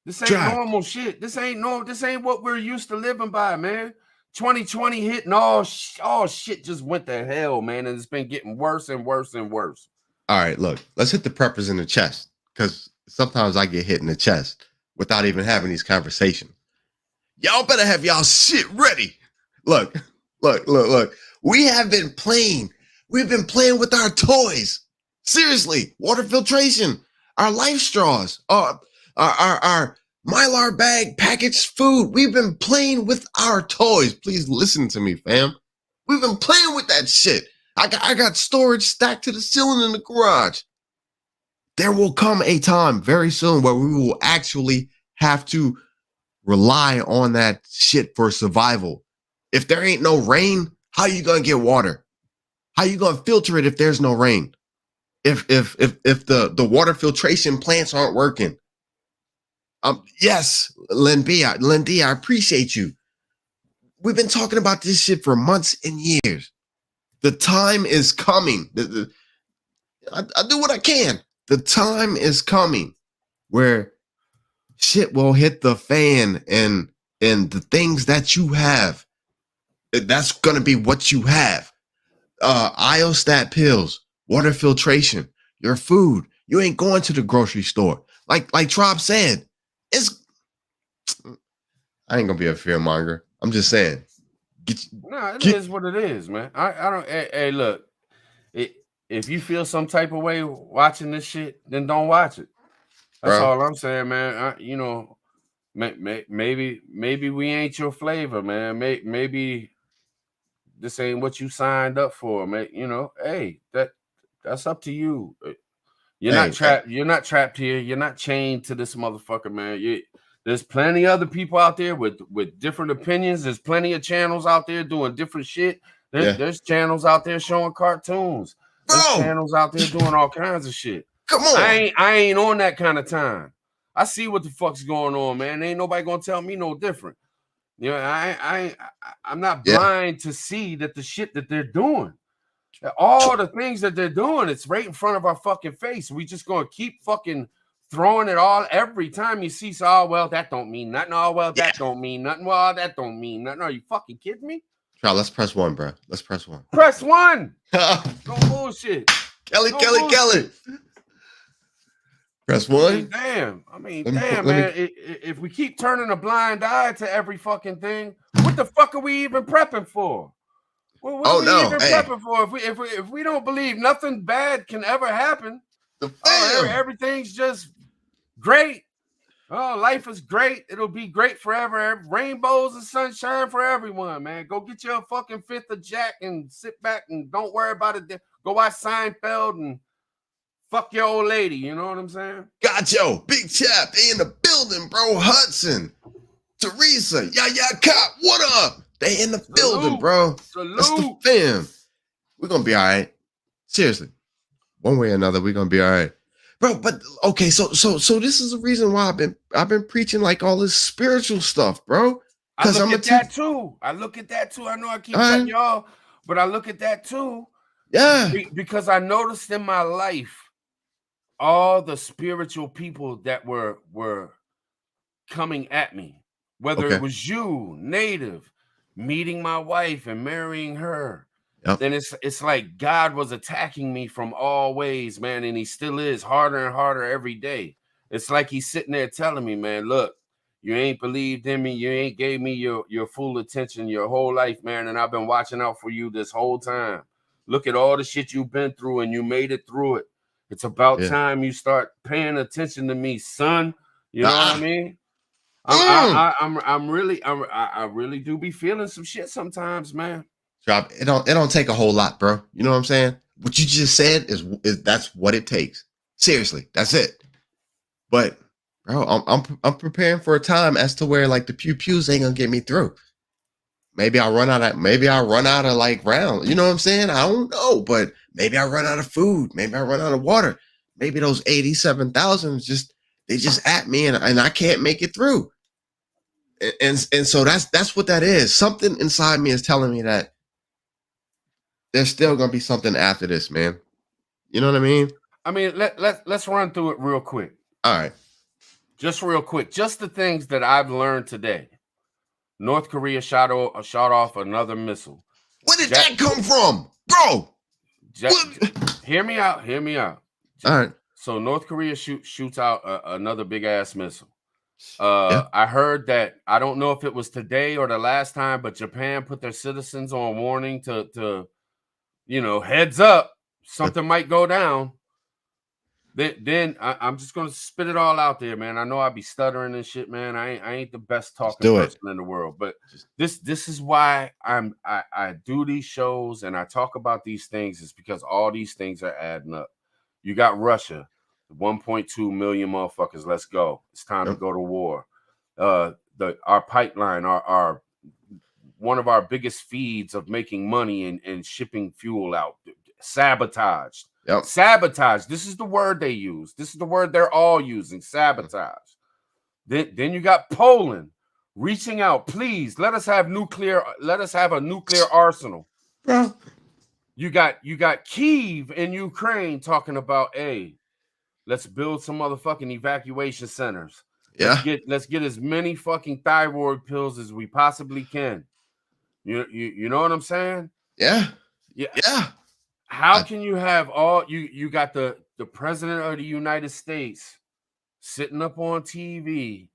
[SPEAKER 1] This ain't normal shit. This ain't what we're used to living by, man. 2020 hit and all shit just went to hell, man, and it's been getting worse and worse and worse.
[SPEAKER 2] All right, look, let's hit the preppers in the chest, because sometimes I get hit in the chest without even having these conversations. Y'all better have y'all shit ready. Look. We have been playing. We've been playing with our toys. Seriously, water filtration, our life straws, our Mylar bag packaged food. We've been playing with our toys. Please listen to me, fam. We've been playing with that shit. I got storage stacked to the ceiling in the garage. There will come a time very soon where we will actually have to rely on that shit for survival. If there ain't no rain, how you gonna get water? How you gonna filter it if there's no rain? If the water filtration plants aren't working? Yes, Len D, I appreciate you. We've been talking about this shit for months and years. The time is coming. I do what I can. The time is coming where shit will hit the fan, and the things that you have, that's gonna be what you have. Iostat pills, water filtration, your food. You ain't going to the grocery store. Like Trop said, I ain't gonna be a fearmonger. I'm just saying.
[SPEAKER 1] It is what it is, man. I don't. Hey, look. If you feel some type of way watching this shit, then don't watch it. That's all I'm saying, man. Maybe we ain't your flavor, man. Maybe this ain't what you signed up for, man. Hey, that's up to you. You're not trapped. You're not trapped here. You're not chained to this motherfucker, man. There's plenty of other people out there with different opinions. There's plenty of channels out there doing different shit. There's channels out there showing cartoons. There's channels out there doing all kinds of shit.
[SPEAKER 2] Come on.
[SPEAKER 1] I ain't on that kind of time. I see what the fuck's going on, man. Ain't nobody gonna tell me no different. You know, I'm not
[SPEAKER 2] Yeah.
[SPEAKER 1] blind to see that the shit that they're doing, all the things that they're doing, it's right in front of our fucking face. We just gonna keep fucking throwing it all every time you see. So, oh well, that don't mean nothing. Oh well,
[SPEAKER 2] Yeah.
[SPEAKER 1] that don't mean nothing. Well, that don't mean nothing. Are you fucking kidding me?
[SPEAKER 2] Try, let's press 1, bro. Let's press 1.
[SPEAKER 1] Press 1. No bullshit.
[SPEAKER 2] Kelly,
[SPEAKER 1] No
[SPEAKER 2] Kelly,
[SPEAKER 1] bullshit.
[SPEAKER 2] Kelly. Press 1.
[SPEAKER 1] Damn. I mean,
[SPEAKER 2] Let me-
[SPEAKER 1] damn,
[SPEAKER 2] let
[SPEAKER 1] man. If we keep turning a blind eye to every fucking thing, what the fuck are we even prepping for? What
[SPEAKER 2] Oh,
[SPEAKER 1] are we
[SPEAKER 2] no,
[SPEAKER 1] even
[SPEAKER 2] hey.
[SPEAKER 1] prepping for? If we don't believe nothing bad can ever happen,
[SPEAKER 2] The
[SPEAKER 1] oh,
[SPEAKER 2] fam.
[SPEAKER 1] everything's just great. Oh, life is great. It'll be great forever. Rainbows and sunshine for everyone, man. Go get your fucking 5th of Jack and sit back and don't worry about it. Go watch Seinfeld and fuck your old lady. You know what I'm saying?
[SPEAKER 2] Gotcha. Big Chap. They in the building, bro. Hudson. Teresa. Yeah, Cop. What up? They in the building, bro. That's the
[SPEAKER 1] Salute.
[SPEAKER 2] fam. We're gonna be all right. Seriously. One way or another, we're gonna be all right. Bro, but okay, so this is the reason why I've been preaching like all this spiritual stuff, bro.
[SPEAKER 1] I look at that too. I look at that too. I know I keep cutting y'all, but I look at that too.
[SPEAKER 2] Yeah.
[SPEAKER 1] Because I noticed in my life all the spiritual people that were coming at me, whether it was you, Native, meeting my wife and marrying her.
[SPEAKER 2] Yep.
[SPEAKER 1] Then it's like God was attacking me from all ways, man, and he still is, harder and harder every day. It's like he's sitting there telling me, man, look, you ain't believed in me, you ain't gave me your full attention your whole life, man, and I've been watching out for you this whole time. Look at all the shit you've been through, and you made it through it. It's about time you start paying attention to me, son. You know what I mean? I really do be feeling some shit sometimes, man.
[SPEAKER 2] Drop it don't take a whole lot, bro. You know what I'm saying? What you just said is that's what it takes. Seriously, that's it. But bro, I'm preparing for a time as to where like the pews ain't gonna get me through. Maybe I'll run out of like round. You know what I'm saying? I don't know, but maybe I run out of food. Maybe I run out of water. Maybe those 87,000 they just at me and I can't make it through. And so that's what that is. Something inside me is telling me that there's still gonna be something after this, man. You know what I mean?
[SPEAKER 1] I mean, let's run through it real quick.
[SPEAKER 2] All right.
[SPEAKER 1] Just real quick. Just the things that I've learned today. North Korea shot off another missile.
[SPEAKER 2] Where did that come from? Bro.
[SPEAKER 1] Hear me out.
[SPEAKER 2] All right.
[SPEAKER 1] So North Korea shoots out another big ass missile. I heard that, I don't know if it was today or the last time, but Japan put their citizens on warning to heads up, something might go down. Then I'm just gonna spit it all out there, man. I know I be stuttering and shit, man. I ain't the best talking person in the world, but this is why I do these shows and I talk about these things, is because all these things are adding up. You got Russia, 1.2 million motherfuckers. Let's go. It's time to go to war. Our pipeline, our one of our biggest feeds of making money and shipping fuel out, sabotaged.
[SPEAKER 2] Yep.
[SPEAKER 1] Sabotage. This is the word they use. This is the word they're all using. Sabotage. Then you got Poland reaching out. Please let us have a nuclear arsenal.
[SPEAKER 2] Yeah.
[SPEAKER 1] You got Kyiv in Ukraine talking about, hey, let's build some motherfucking evacuation centers.
[SPEAKER 2] Yeah.
[SPEAKER 1] Let's get as many fucking thyroid pills as we possibly can. You know what I'm saying?
[SPEAKER 2] Yeah.
[SPEAKER 1] Yeah. How can you have you got the president of the United States sitting up on TV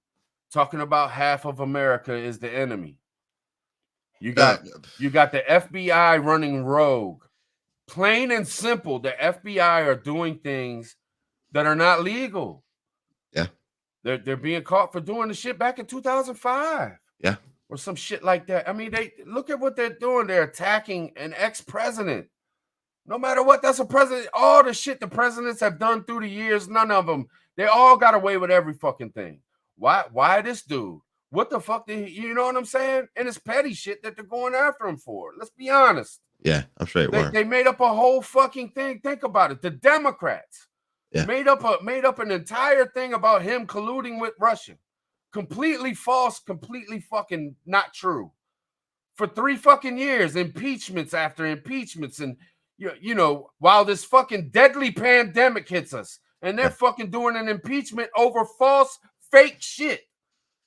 [SPEAKER 1] talking about half of America is the enemy? You got the FBI running rogue. Plain and simple, the FBI are doing things that are not legal.
[SPEAKER 2] Yeah.
[SPEAKER 1] They're being caught for doing the shit back in 2005.
[SPEAKER 2] Yeah.
[SPEAKER 1] Or some shit like that. I mean, they look at what they're doing. They're attacking an ex-president. No matter what, that's a president. All the shit the presidents have done through the years, none of them, they all got away with every fucking thing. Why this dude? What the fuck did he, you know what I'm saying? And it's petty shit that they're going after him for. Let's be honest.
[SPEAKER 2] Yeah, I'm straight.
[SPEAKER 1] They made up a whole fucking thing. Think about it. The Democrats made up an entire thing about him colluding with Russia. completely false, completely fucking not true. For 3 fucking years, impeachments after impeachments, and you know, while this fucking deadly pandemic hits us, and they're fucking doing an impeachment over false, fake shit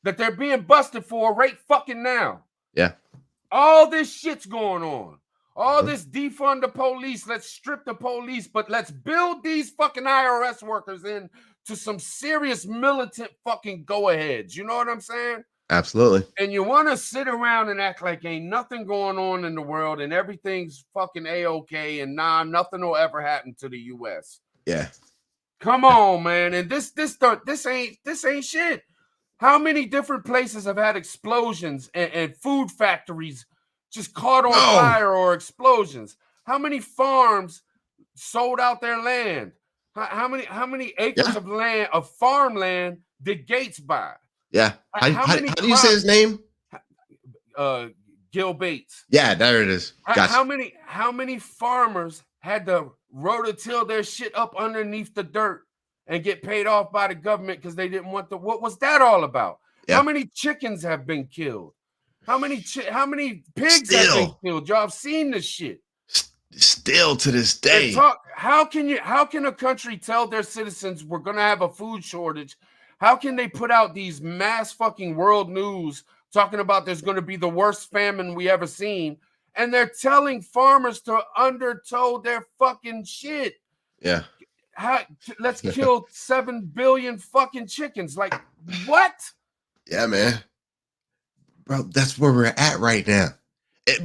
[SPEAKER 1] that they're being busted for right fucking now.
[SPEAKER 2] Yeah.
[SPEAKER 1] All this shit's going on. All this defund the police. Let's strip the police, but let's build these fucking IRS workers in to some serious militant fucking go-aheads. You know what I'm saying?
[SPEAKER 2] Absolutely.
[SPEAKER 1] And you want to sit around and act like ain't nothing going on in the world and everything's fucking A-okay and nothing will ever happen to the U.S.
[SPEAKER 2] Yeah.
[SPEAKER 1] Come on, man. And this ain't shit. How many different places have had explosions and food factories just caught on fire or explosions? How many farms sold out their land? How many acres of land, of farmland, did Gates buy?
[SPEAKER 2] Yeah. How do you say his name?
[SPEAKER 1] Gil Bates.
[SPEAKER 2] Yeah, there it is. Gotcha.
[SPEAKER 1] How many farmers had to rototill their shit up underneath the dirt and get paid off by the government because they didn't want what was that all about? Yeah. How many chickens have been killed? How many pigs have been killed? Y'all have seen this shit.
[SPEAKER 2] Still to this day.
[SPEAKER 1] How can a country tell their citizens we're gonna have a food shortage? How can they put out these mass fucking world news talking about there's gonna be the worst famine we ever seen? And they're telling farmers to undertow their fucking shit.
[SPEAKER 2] Yeah.
[SPEAKER 1] Let's kill 7 billion fucking chickens. Like, what?
[SPEAKER 2] Yeah, man. Bro, that's where we're at right now.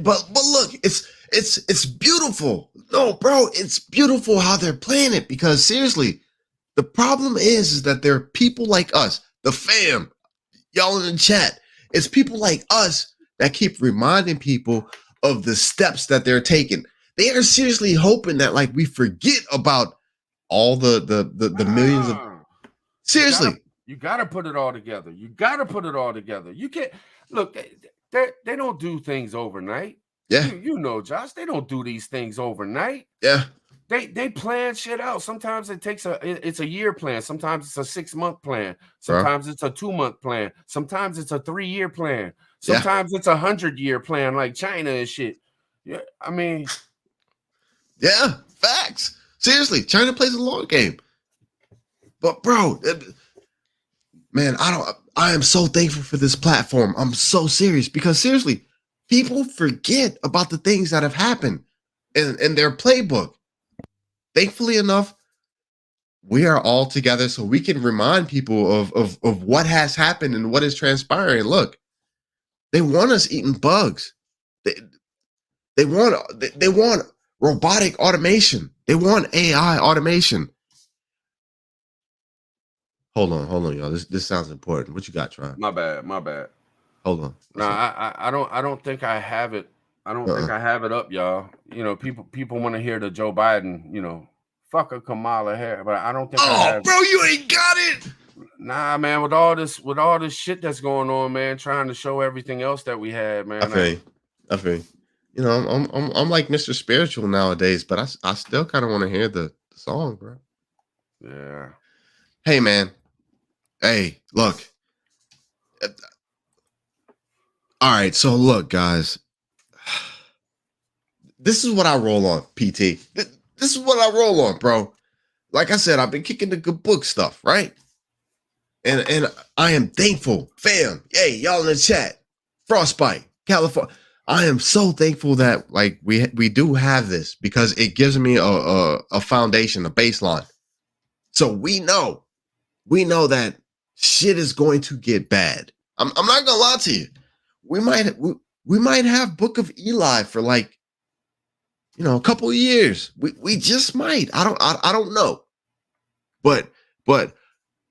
[SPEAKER 2] But look, it's beautiful. No, bro, it's beautiful how they're playing it, because seriously, the problem is that there are people like us, the fam, y'all in the chat. It's people like us that keep reminding people of the steps that they're taking. They are seriously hoping that like we forget about all the millions of seriously.
[SPEAKER 1] You gotta put it all together. You can't look. They don't do things overnight.
[SPEAKER 2] Yeah,
[SPEAKER 1] you know, Josh. They don't do these things overnight.
[SPEAKER 2] Yeah,
[SPEAKER 1] they plan shit out. Sometimes it's a year plan. Sometimes it's a 6-month plan. Sometimes it's a 2-month plan. Sometimes it's a 3-year plan. Sometimes it's a 100-year plan, like China and shit. Yeah, I mean,
[SPEAKER 2] yeah, facts. Seriously, China plays a long game. But bro, man, I am so thankful for this platform. I'm so serious, because seriously, people forget about the things that have happened in their playbook. Thankfully enough, we are all together so we can remind people of what has happened and what is transpiring. Look, they want us eating bugs. They want robotic automation. They want AI automation. Hold on, y'all. This sounds important. What you got, Tron?
[SPEAKER 1] My bad.
[SPEAKER 2] Hold on.
[SPEAKER 1] No, I don't think I have it. I don't think I have it up, y'all. You know, people want to hear the Joe Biden, you know, fuck a Kamala Harris, but I don't think I have
[SPEAKER 2] bro, you ain't got it.
[SPEAKER 1] Nah, man, with all this shit that's going on, man, trying to show everything else that we had, man.
[SPEAKER 2] I feel. You know, I'm like Mr. Spiritual nowadays, but I still kind of want to hear the song, bro.
[SPEAKER 1] Yeah.
[SPEAKER 2] Hey, man. Hey, look. All right, so look, guys. This is what I roll on, PT. This is what I roll on, bro. Like I said, I've been kicking the good book stuff, right? And I am thankful, fam. Hey, y'all in the chat. Frostbite, California. I am so thankful that like we do have this, because it gives me a foundation, a baseline. So we know that shit is going to get bad. I'm not gonna lie to you. We might have Book of Eli for like, you know, a couple of years. We just might. I don't know. But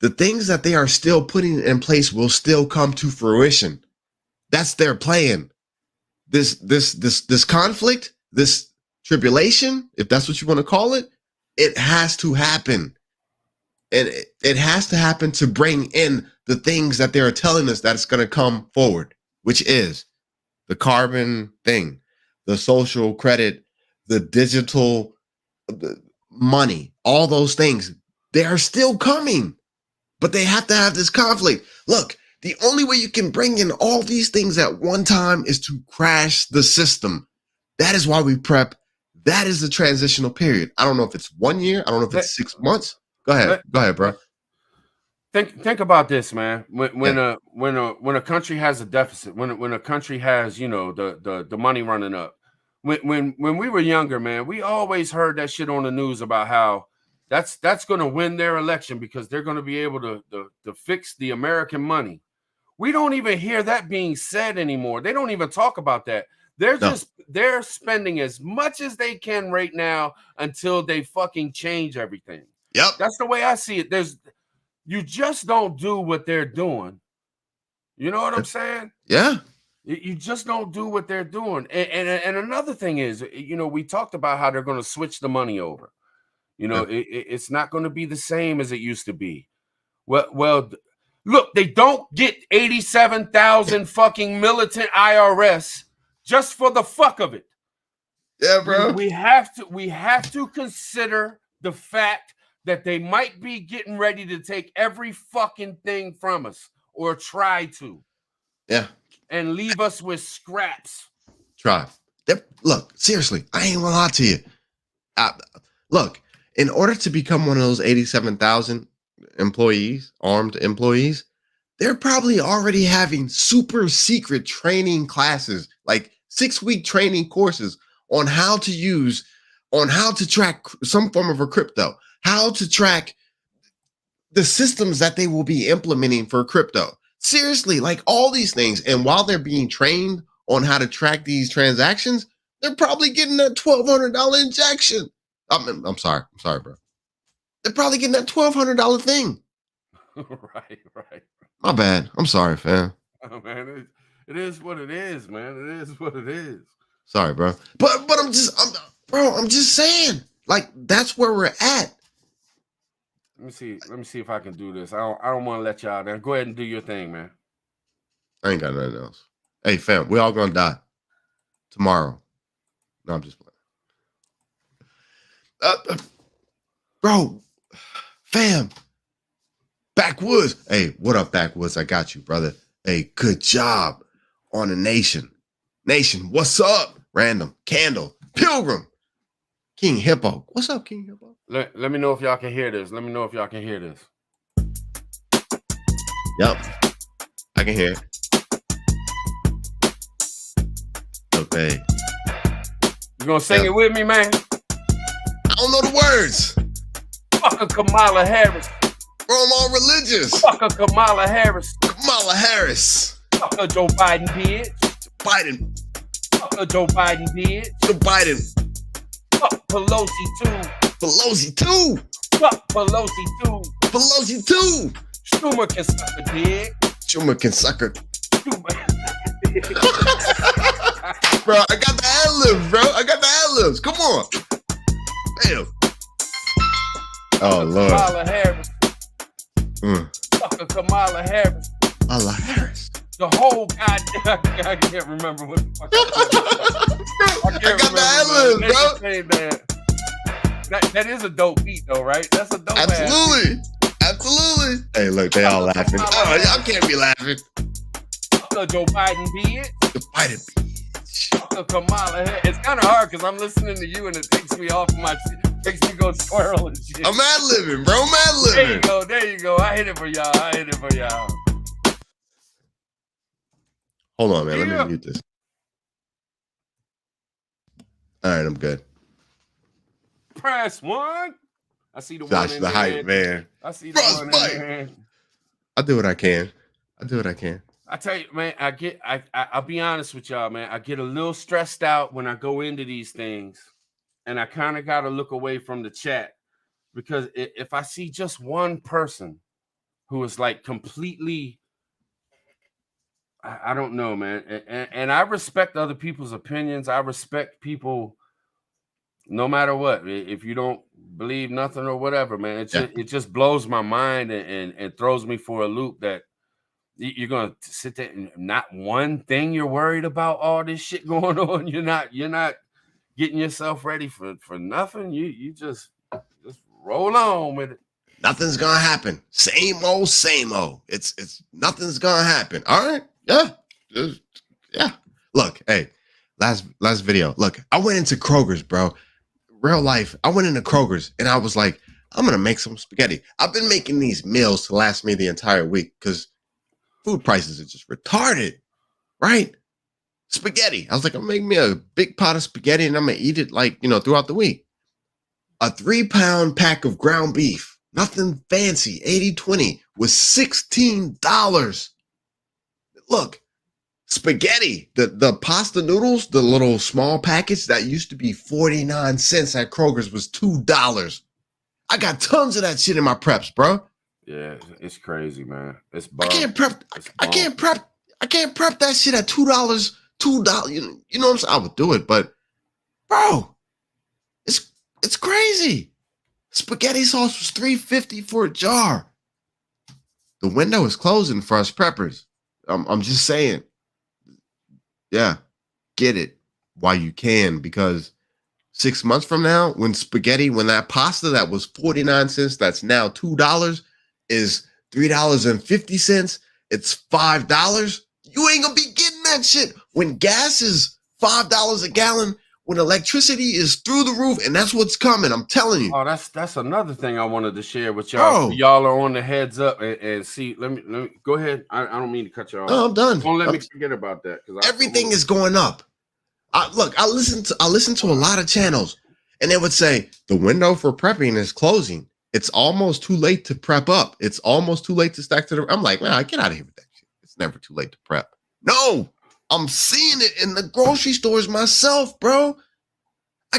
[SPEAKER 2] the things that they are still putting in place will still come to fruition. That's their plan. This conflict, this tribulation, if that's what you want to call it, it has to happen. And it has to happen to bring in the things that they're telling us that it's going to come forward, which is the carbon thing, the social credit, the digital money, all those things. They are still coming, but they have to have this conflict. Look, The only way you can bring in all these things at one time is to crash the system. That is why we prep. That is the transitional period. I don't know if it's 1 year. I don't know if it's 6 months. Go ahead, bro.
[SPEAKER 1] Think about this, man. When a country has a deficit, when a country has, you know, the money running up. When we were younger, man, we always heard that shit on the news about how that's going to win their election because they're going to be able to fix the American money. We don't even hear that being said anymore. They don't even talk about that. They're spending as much as they can right now until they fucking change everything.
[SPEAKER 2] Yep.
[SPEAKER 1] That's the way I see it. You just don't do what they're doing. You know what I'm saying?
[SPEAKER 2] Yeah.
[SPEAKER 1] You just don't do what they're doing. And another thing is, you know, we talked about how they're going to switch the money over. You know, it's not going to be the same as it used to be. Well, look, they don't get 87,000 fucking militant IRS just for the fuck of it.
[SPEAKER 2] Yeah, bro.
[SPEAKER 1] We have to consider the fact that they might be getting ready to take every fucking thing from us or try to.
[SPEAKER 2] Yeah.
[SPEAKER 1] And leave us with scraps.
[SPEAKER 2] Try. Look, seriously, I ain't gonna lie to you. Look, in order to become one of those 87,000 employees, armed employees, they're probably already having super secret training classes, like 6-week training courses on how to track some form of a crypto, how to track the systems that they will be implementing for crypto. Seriously, like all these things. And while they're being trained on how to track these transactions, they're probably getting that $1,200 injection. I'm sorry, bro. They're probably getting that $1,200 thing.
[SPEAKER 1] Right.
[SPEAKER 2] My bad. I'm sorry, fam.
[SPEAKER 1] Oh, man, it is what it is, man. It is what it is.
[SPEAKER 2] Sorry, bro. But I'm just saying, like, that's where we're at.
[SPEAKER 1] Let me see if I can do this. I don't want to let y'all down. Go ahead and do your thing, man.
[SPEAKER 2] I ain't got nothing else. Hey, fam, we all gonna die tomorrow. No, I'm just playing. Bro, fam, Backwoods. Hey, what up, Backwoods? I got you, brother. Hey, good job on the nation. Nation, what's up? Random, Candle, Pilgrim, King Hippo. What's up, King Hippo?
[SPEAKER 1] Let me know if y'all can hear this.
[SPEAKER 2] Yep, I can hear it. Okay.
[SPEAKER 1] You gonna sing it with me, man?
[SPEAKER 2] I don't know the words.
[SPEAKER 1] Fuck a Kamala Harris.
[SPEAKER 2] Bro, I'm all religious.
[SPEAKER 1] Fuck a Kamala Harris.
[SPEAKER 2] Kamala Harris.
[SPEAKER 1] Fuck a Joe Biden bitch.
[SPEAKER 2] Biden.
[SPEAKER 1] Fuck a Joe Biden bitch.
[SPEAKER 2] Joe Biden.
[SPEAKER 1] Fuck Pelosi too.
[SPEAKER 2] Pelosi too.
[SPEAKER 1] Fuck Pelosi too.
[SPEAKER 2] Pelosi too.
[SPEAKER 1] Schumer can suck a dick.
[SPEAKER 2] Schumer can suck her.
[SPEAKER 1] Schumer.
[SPEAKER 2] Bro, I got the ad-libs, bro. I got the ad-libs. Come on. Damn. Oh, Lord.
[SPEAKER 1] Kamala Harris. Fuck a Kamala Harris.
[SPEAKER 2] Kamala Harris.
[SPEAKER 1] The whole goddamn, I can't remember what the fuck I
[SPEAKER 2] got the ad-libs, bro.
[SPEAKER 1] That is a dope beat, though, right? That's a dope
[SPEAKER 2] Absolutely. Absolutely. Hey, look, they all laughing. Oh, y'all can't be laughing.
[SPEAKER 1] Joe Biden bitch.
[SPEAKER 2] Joe Biden bitch.
[SPEAKER 1] Kamala Harris. It's kind of hard because I'm listening to you and it takes me off my shit. Makes me go squirrel and shit.
[SPEAKER 2] I'm ad-libbing, bro. I'm ad-libbing.
[SPEAKER 1] There you go. I hit it for y'all.
[SPEAKER 2] Hold on, man. Let me mute this. All right, I'm good.
[SPEAKER 1] Press one. I see the
[SPEAKER 2] Josh,
[SPEAKER 1] one in
[SPEAKER 2] the
[SPEAKER 1] there.
[SPEAKER 2] hype, man.
[SPEAKER 1] I see the one in there.
[SPEAKER 2] I do what I can.
[SPEAKER 1] I tell you, man, I'll be honest with y'all, man. I get a little stressed out when I go into these things, and I kind of got to look away from the chat because if I see just one person who is like completely, I don't know, man. And I respect other people's opinions. I respect people no matter what. If you don't believe nothing or whatever, man, it just blows my mind and throws me for a loop that you're gonna sit there and not one thing you're worried about all this shit going on. You're not getting yourself ready for nothing. You just roll on with it.
[SPEAKER 2] Nothing's gonna happen. Same old, same old. It's nothing's gonna happen. All right. Yeah. Yeah. Look, hey, last video. Look, I went into Kroger's, bro. Real life. I went into Kroger's and I was like, I'm gonna make some spaghetti. I've been making these meals to last me the entire week because food prices are just retarded, right? Spaghetti. I was like, I'm making me a big pot of spaghetti and I'm gonna eat it like, throughout the week. A 3-pound pack of ground beef, nothing fancy, 80-20, was $16. Look, spaghetti, the pasta noodles, the little small package that used to be 49 cents at Kroger's was $2. I got tons of that shit in my preps, bro.
[SPEAKER 1] Yeah, it's crazy, man. It's
[SPEAKER 2] I can't prep. I can't prep that shit at $2. $2. You know what I'm saying? I would do it, but bro, it's crazy. Spaghetti sauce was $3.50 for a jar. The window is closing for us preppers. I'm just saying. Yeah, get it while you can, because 6 months from now, when that pasta that was 49 cents, that's now $2, is $3.50, it's $5. You ain't gonna be getting that shit when gas is $5 a gallon, when electricity is through the roof, and that's what's coming. I'm telling you.
[SPEAKER 1] Oh, that's another thing I wanted to share with y'all. So y'all are on the heads up and see. Let me go ahead. I don't mean to cut you off.
[SPEAKER 2] No, I'm done.
[SPEAKER 1] Don't let me forget about that, because
[SPEAKER 2] everything is going up. I listen to a lot of channels, and they would say the window for prepping is closing. It's almost too late to prep up. It's almost too late to stack to the. I'm like, man, get out of here with that shit. It's never too late to prep. No, I'm seeing it in the grocery stores myself, bro. I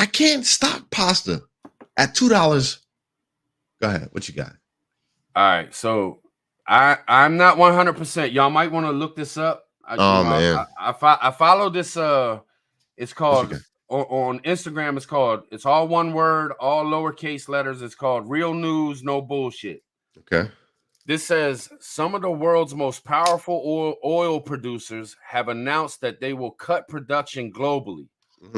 [SPEAKER 2] can't stock pasta at $2. Go ahead. What you got?
[SPEAKER 1] All right. So I'm not 100%. Y'all might want to look this up.
[SPEAKER 2] Man.
[SPEAKER 1] I follow this. It's called on Instagram. It's all one word, all lowercase letters. It's called Real News, No Bullshit.
[SPEAKER 2] Okay.
[SPEAKER 1] This says some of the world's most powerful oil producers have announced that they will cut production globally,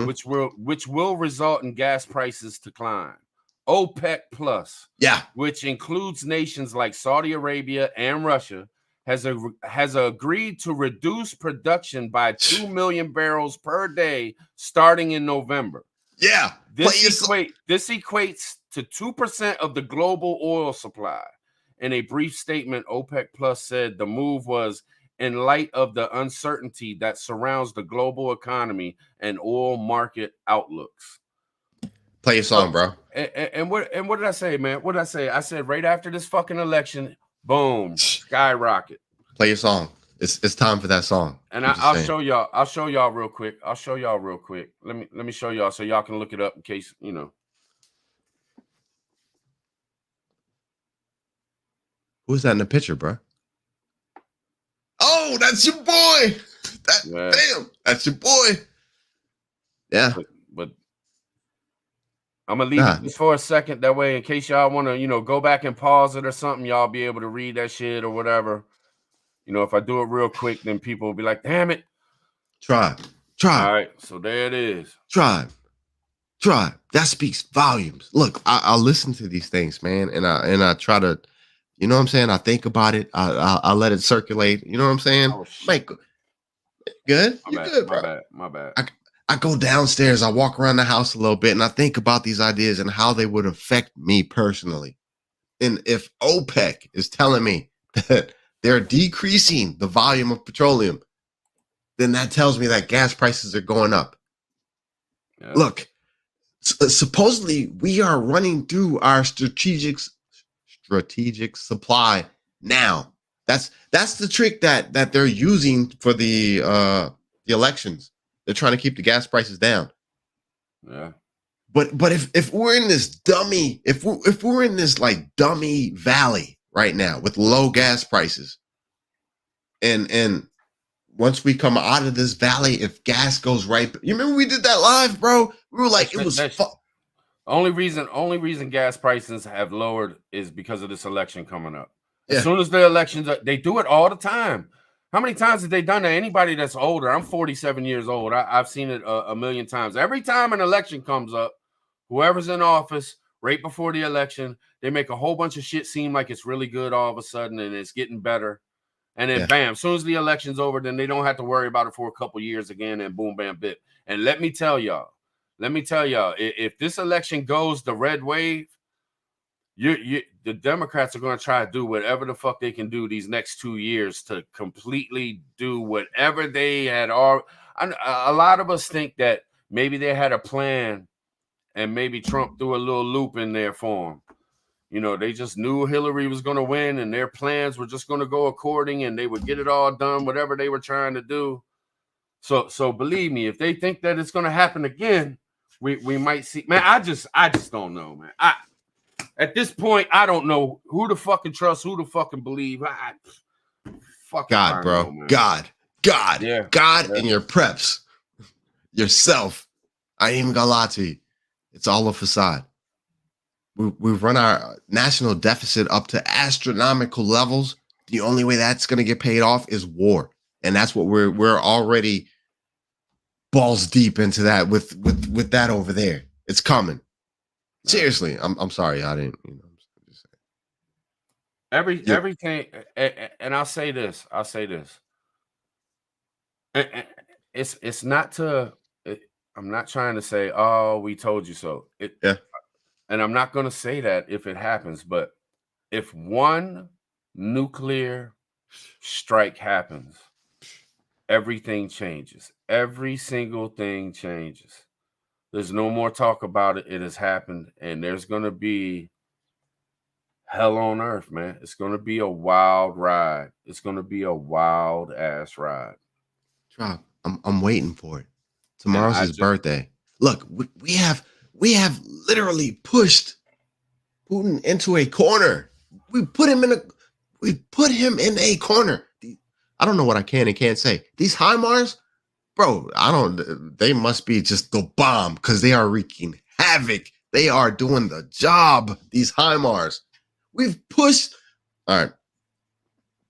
[SPEAKER 1] which will result in gas prices decline. OPEC Plus, which includes nations like Saudi Arabia and Russia, has agreed to reduce production by 2 million barrels per day starting in November.
[SPEAKER 2] Yeah.
[SPEAKER 1] This equates to 2% of the global oil supply. In a brief statement, OPEC Plus said the move was in light of the uncertainty that surrounds the global economy and oil market outlooks.
[SPEAKER 2] Play your song, bro.
[SPEAKER 1] And what did I say, man? What did I say? I said right after this fucking election, boom, skyrocket.
[SPEAKER 2] Play your song. It's time for that song.
[SPEAKER 1] And I'll show y'all. I'll show y'all real quick. Let me show y'all so y'all can look it up in case you know.
[SPEAKER 2] Who's that in the picture, bro? Oh, that's your boy. Damn, that's your boy. Yeah.
[SPEAKER 1] But I'm gonna leave it just for a second. That way, in case y'all want to, go back and pause it or something, y'all be able to read that shit or whatever. If I do it real quick, then people will be like, damn it.
[SPEAKER 2] Tribe.
[SPEAKER 1] All right, so there it is.
[SPEAKER 2] Tribe. That speaks volumes. Look, I listen to these things, man, and I try to, you know what I'm saying? I think about it. I let it circulate. You know what I'm saying?
[SPEAKER 1] Oh,
[SPEAKER 2] Mike, good? You good, bro?
[SPEAKER 1] My bad.
[SPEAKER 2] I go downstairs. I walk around the house a little bit, and I think about these ideas and how they would affect me personally. And if OPEC is telling me that they're decreasing the volume of petroleum, then that tells me that gas prices are going up. Yeah. Look, supposedly we are running through our strategic supply now. That's the trick that they're using for the elections. They're trying to keep the gas prices down.
[SPEAKER 1] Yeah.
[SPEAKER 2] But if we're in this dummy, if we're in this like dummy valley right now with low gas prices, and once we come out of this valley, if gas goes right, you remember we did that live, bro? We were like,
[SPEAKER 1] only reason gas prices have lowered is because of this election coming up. As soon as the elections, they do it all the time. How many times have they done that? Anybody that's older, I'm 47 years old. I've seen it a million times. Every time an election comes up, whoever's in office right before the election. They make a whole bunch of shit seem like it's really good all of a sudden and it's getting better. And then bam, as soon as the election's over, then they don't have to worry about it for a couple years again, and boom, bam, bit. And let me tell y'all, if this election goes the red wave, the Democrats are going to try to do whatever the fuck they can do these next 2 years to completely do whatever they had. A lot of us think that maybe they had a plan and maybe Trump threw a little loop in there for them. You know, they just knew Hillary was going to win and their plans were just going to go according and they would get it all done, whatever they were trying to do. So believe me, if they think that it's going to happen again, we might see. Man, I just don't know, man. At this point, I don't know who to fucking trust, who to fucking believe.
[SPEAKER 2] God, bro.
[SPEAKER 1] know,
[SPEAKER 2] God,
[SPEAKER 1] yeah.
[SPEAKER 2] and your preps, yourself. I ain't even gonna lie to you. It's all a facade. We've run our national deficit up to astronomical levels. The only way that's going to get paid off is war, and that's what we're already balls deep into that with that over there. It's coming. Seriously, I'm sorry, I didn't. You know, just
[SPEAKER 1] everything, and I'll say this. It's not to. I'm not trying to say, oh, we told you so. And I'm not going to say that if it happens, but if one nuclear strike happens, everything changes. Every single thing changes. There's no more talk about it. It has happened, and there's going to be hell on earth, man. It's going to be a wild ride. It's going to be a wild ass ride.
[SPEAKER 2] Drop. I'm waiting for it. Tomorrow's his birthday. Look, we have literally pushed Putin into a corner. We put him in a corner. I don't know what I can and can't say. These HIMARS, bro, they must be just the bomb because they are wreaking havoc. They are doing the job. These HIMARS. We've pushed. All right.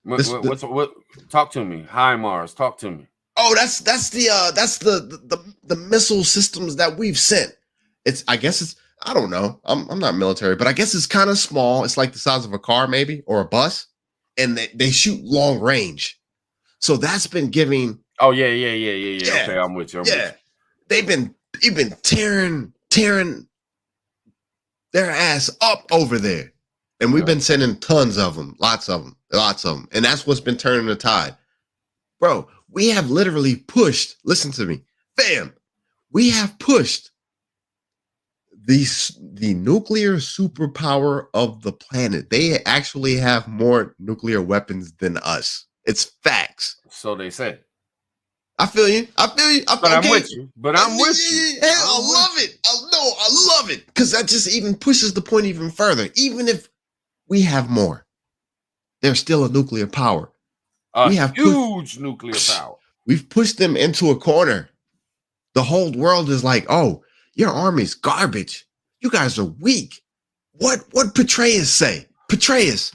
[SPEAKER 1] What? Talk to me. HIMARS. Talk to me.
[SPEAKER 2] Oh, that's the missile systems that we've sent. I don't know. I'm not military, but I guess it's kind of small. It's like the size of a car, maybe, or a bus, and they shoot long range. So that's been giving.
[SPEAKER 1] Oh yeah. Okay, I'm with you.
[SPEAKER 2] They've been tearing their ass up over there, and we've been sending tons of them, lots of them, and that's what's been turning the tide, bro. We have literally pushed. Listen to me, fam. We have pushed the nuclear superpower of the planet. They actually have more nuclear weapons than us. It's facts.
[SPEAKER 1] So they say.
[SPEAKER 2] I feel you.
[SPEAKER 1] I'm with you.
[SPEAKER 2] I love it. I love it. Because that just even pushes the point even further. Even if we have more, there's still a nuclear power.
[SPEAKER 1] We have huge nuclear power.
[SPEAKER 2] We've pushed them into a corner. The whole world is like, oh, your army's garbage. You guys are weak. What Petraeus say? Petraeus,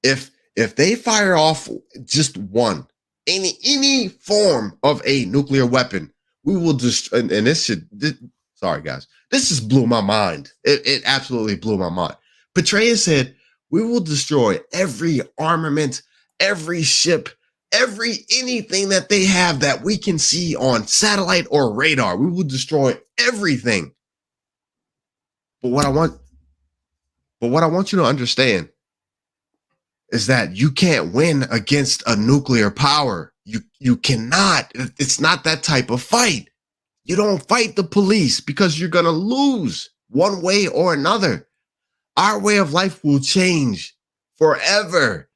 [SPEAKER 2] if they fire off just one, any form of a nuclear weapon, we will just sorry guys, this just blew my mind. It absolutely blew my mind. Petraeus said, we will destroy every armament, every ship, anything that they have that we can see on satellite or radar. We will destroy everything. But what I want you to understand is that you can't win against a nuclear power. You cannot. It's not that type of fight. You don't fight the police because you're going to lose one way or another. Our way of life will change forever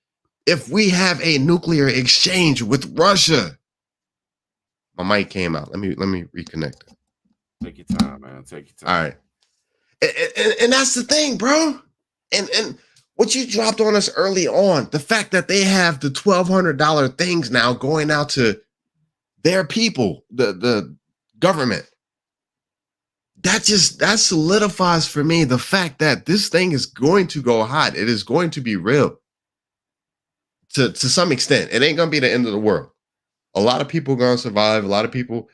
[SPEAKER 2] if we have a nuclear exchange with Russia. My mic came out. Let me reconnect it.
[SPEAKER 1] Take your time, man. Take your time.
[SPEAKER 2] All right. And that's the thing, bro. And what you dropped on us early on, the fact that they have the $1,200 things now going out to their people, the government, that solidifies for me the fact that this thing is going to go hot. It is going to be real to some extent. It ain't going to be the end of the world. A lot of people are going to survive. A lot of people.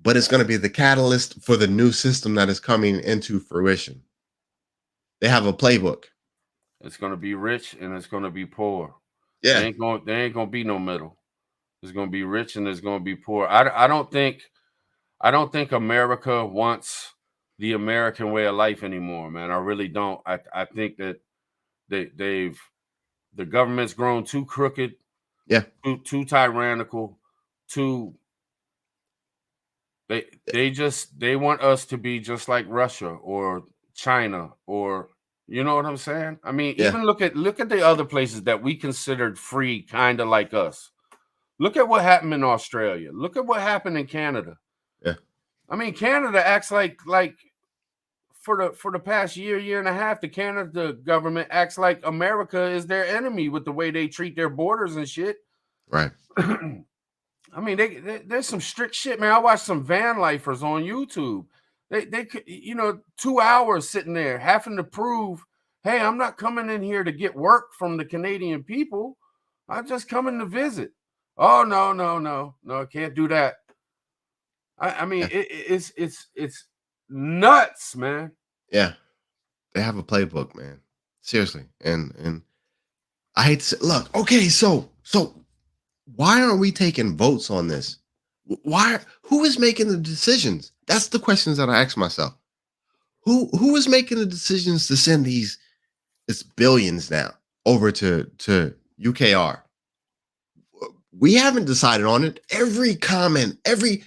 [SPEAKER 2] but it's going to be the catalyst for the new system that is coming into fruition. They have a playbook.
[SPEAKER 1] It's gonna be rich and it's gonna be poor.
[SPEAKER 2] Yeah.
[SPEAKER 1] There ain't gonna be no middle. There's gonna be rich and there's gonna be poor. I don't think America wants the American way of life anymore, man. I really don't. I think that the government's grown too crooked,
[SPEAKER 2] Yeah.
[SPEAKER 1] too tyrannical, they want us to be just like Russia or China, or you know what I'm saying? I mean,
[SPEAKER 2] Yeah.
[SPEAKER 1] even look at the other places that we considered free, kind of like us. Look at what happened in Australia. Look at what happened in Canada.
[SPEAKER 2] Yeah.
[SPEAKER 1] I mean, Canada acts like for the past year and a half, the Canada government acts like America is their enemy with the way they treat their borders and shit.
[SPEAKER 2] Right.
[SPEAKER 1] I mean, there's some strict shit, man. I watched some van lifers on YouTube. They could, 2 hours sitting there having to prove, hey, I'm not coming in here to get work from the Canadian people. I'm just coming to visit. Oh, no, can't do that. I mean,
[SPEAKER 2] Yeah.
[SPEAKER 1] it's nuts, man.
[SPEAKER 2] Yeah. They have a playbook, man. Seriously. And I hate to say, look, okay, so why aren't we taking votes on this? Who is making the decisions? That's the questions that I ask myself. Who is making the decisions to send it's billions now over to UKR? We haven't decided on it. Every comment, every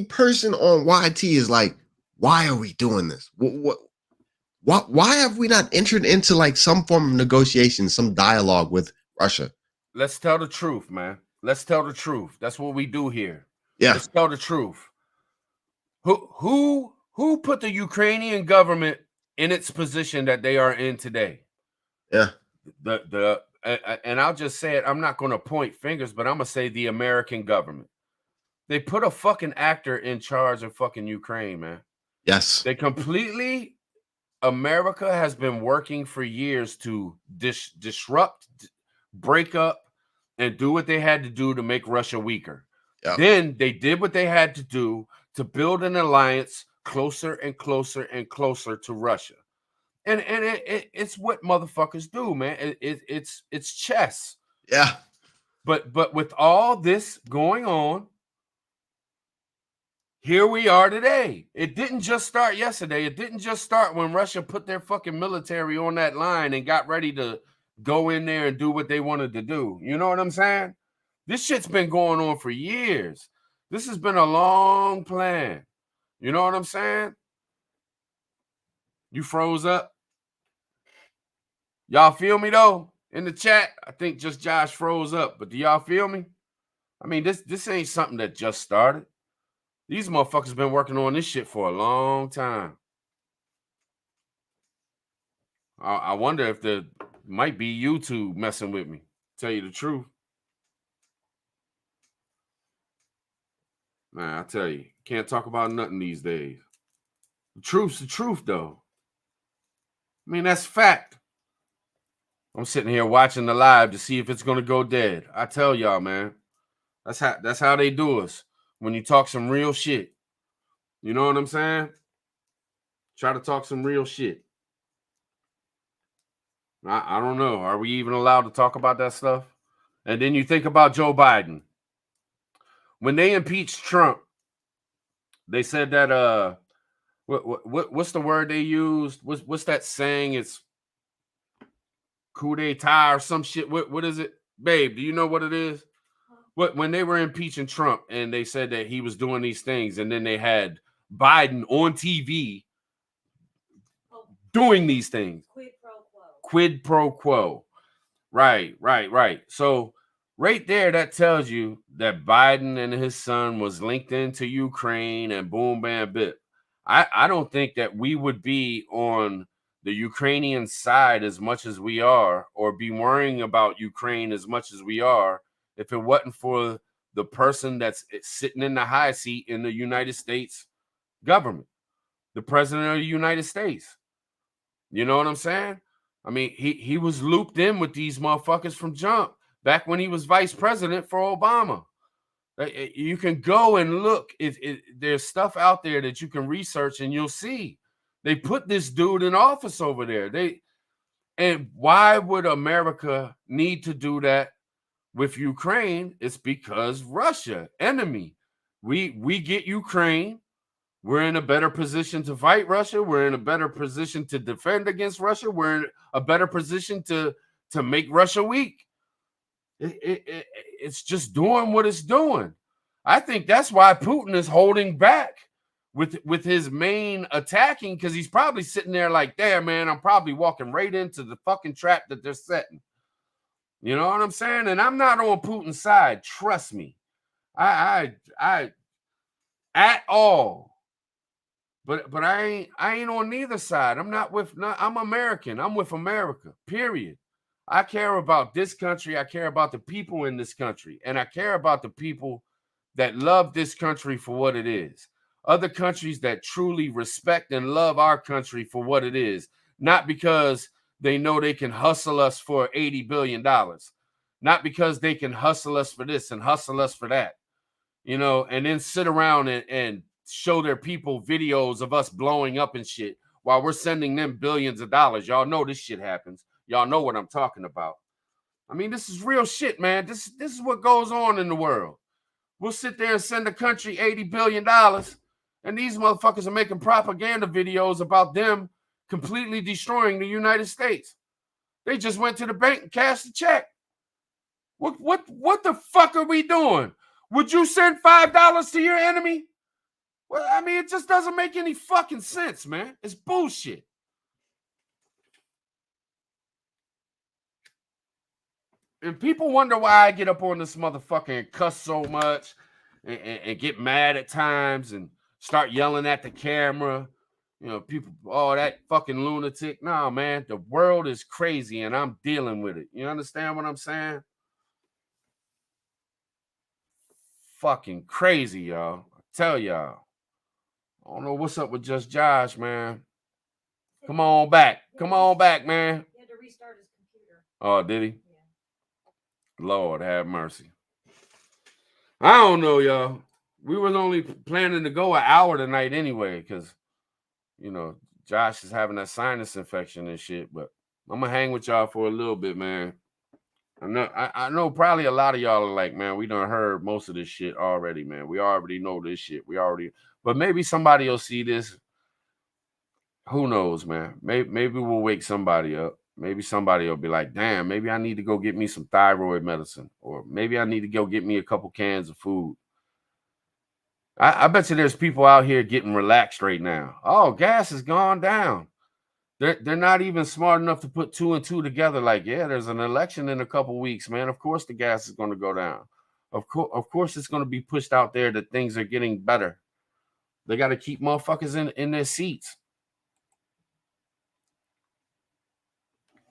[SPEAKER 2] person on YT is like, why are we doing this? Why have we not entered into like some form of negotiation, some dialogue with Russia?
[SPEAKER 1] Let's tell the truth, man. Let's tell the truth. That's what we do here.
[SPEAKER 2] Yeah.
[SPEAKER 1] Let's tell the truth. Who put the Ukrainian government in its position that they are in today?
[SPEAKER 2] Yeah.
[SPEAKER 1] And I'll just say it. I'm not going to point fingers, but I'm going to say the American government. They put a fucking actor in charge of fucking Ukraine, man.
[SPEAKER 2] Yes.
[SPEAKER 1] America has been working for years to disrupt, break up, and do what they had to do to make Russia weaker.
[SPEAKER 2] Yep.
[SPEAKER 1] Then they did what they had to do to build an alliance closer and closer and closer to Russia. And it's what motherfuckers do, man. It's chess.
[SPEAKER 2] Yeah.
[SPEAKER 1] But with all this going on, here we are today. It didn't just start yesterday. It didn't just start when Russia put their fucking military on that line and got ready to go in there and do what they wanted to do. You know what I'm saying? This shit's been going on for years. This has been a long plan. You know what I'm saying? You froze up. Y'all feel me though? In the chat, I think just Josh froze up. But do y'all feel me? I mean, this ain't something that just started. These motherfuckers been working on this shit for a long time. I wonder if might be YouTube messing with me. Tell you the truth. Man, I tell you, can't talk about nothing these days. The truth's the truth, though. I mean, that's fact. I'm sitting here watching the live to see if it's gonna go dead. I tell y'all, man. That's how they do us. When you talk some real shit. You know what I'm saying? Try to talk some real shit. I don't know. Are we even allowed to talk about that stuff? And then you think about Joe Biden. When they impeached Trump, they said that what's the word they used? What's that saying? It's coup d'etat or some shit. What is it? Babe, do you know what it is? When they were impeaching Trump and they said that he was doing these things, and then they had Biden on TV doing these things. Quid pro quo. Right. So right there, that tells you that Biden and his son was linked into Ukraine and boom, bam, bit. I don't think that we would be on the Ukrainian side as much as we are, or be worrying about Ukraine as much as we are, if it wasn't for the person that's sitting in the high seat in the United States government, the president of the United States. You know what I'm saying? I mean, he was looped in with these motherfuckers from jump back when he was vice president for Obama. You can go and look. There's stuff out there that you can research, and you'll see they put this dude in office over there. And why would America need to do that with Ukraine? It's because Russia, enemy. We get Ukraine. We're in a better position to fight Russia. We're in a better position to defend against Russia. We're in a better position to make Russia weak. It's just doing what it's doing. I think that's why Putin is holding back with his main attacking, because he's probably sitting there like, damn, man, I'm probably walking right into the fucking trap that they're setting. You know what I'm saying? And I'm not on Putin's side. Trust me. I at all. But I ain't on neither side. I'm American. I'm with America, period. I care about this country. I care about the people in this country. And I care about the people that love this country for what it is. Other countries that truly respect and love our country for what it is. Not because they know they can hustle us for $80 billion. Not because they can hustle us for this and hustle us for that. You know, and then sit around and show their people videos of us blowing up and shit while we're sending them billions of dollars. Y'all know this shit happens. Y'all know what I'm talking about. I mean, this is real shit, man. This is what goes on in the world. We'll sit there and send the country $80 billion, and these motherfuckers are making propaganda videos about them completely destroying the United States. They just went to the bank and cashed a check. What the fuck are we doing? Would you send $5 to your enemy? Well, I mean, it just doesn't make any fucking sense, man. It's bullshit. And people wonder why I get up on this motherfucker and cuss so much and get mad at times and start yelling at the camera. You know, people, oh, that fucking lunatic. No, man, the world is crazy and I'm dealing with it. You understand what I'm saying? Fucking crazy, y'all. I tell y'all. I don't know what's up with Just Josh, man. Come on back. Come on back, man.
[SPEAKER 3] He had to restart his computer.
[SPEAKER 1] Oh, did he?
[SPEAKER 3] Yeah.
[SPEAKER 1] Lord have mercy. I don't know, y'all. We was only planning to go an hour tonight anyway, because, you know, Josh is having that sinus infection and shit. But I'm going to hang with y'all for a little bit, man. I know probably a lot of y'all are like, man, we done heard most of this shit already, man. We already know this shit. But maybe somebody will see this. Who knows, man? Maybe we'll wake somebody up. Maybe somebody will be like, damn, maybe I need to go get me some thyroid medicine. Or maybe I need to go get me a couple cans of food. I bet you there's people out here getting relaxed right now. Oh, gas has gone down. They're not even smart enough to put two and two together. Like, yeah, there's an election in a couple weeks, man. Of course the gas is going to go down. Of course it's going to be pushed out there that things are getting better. They got to keep motherfuckers in their seats.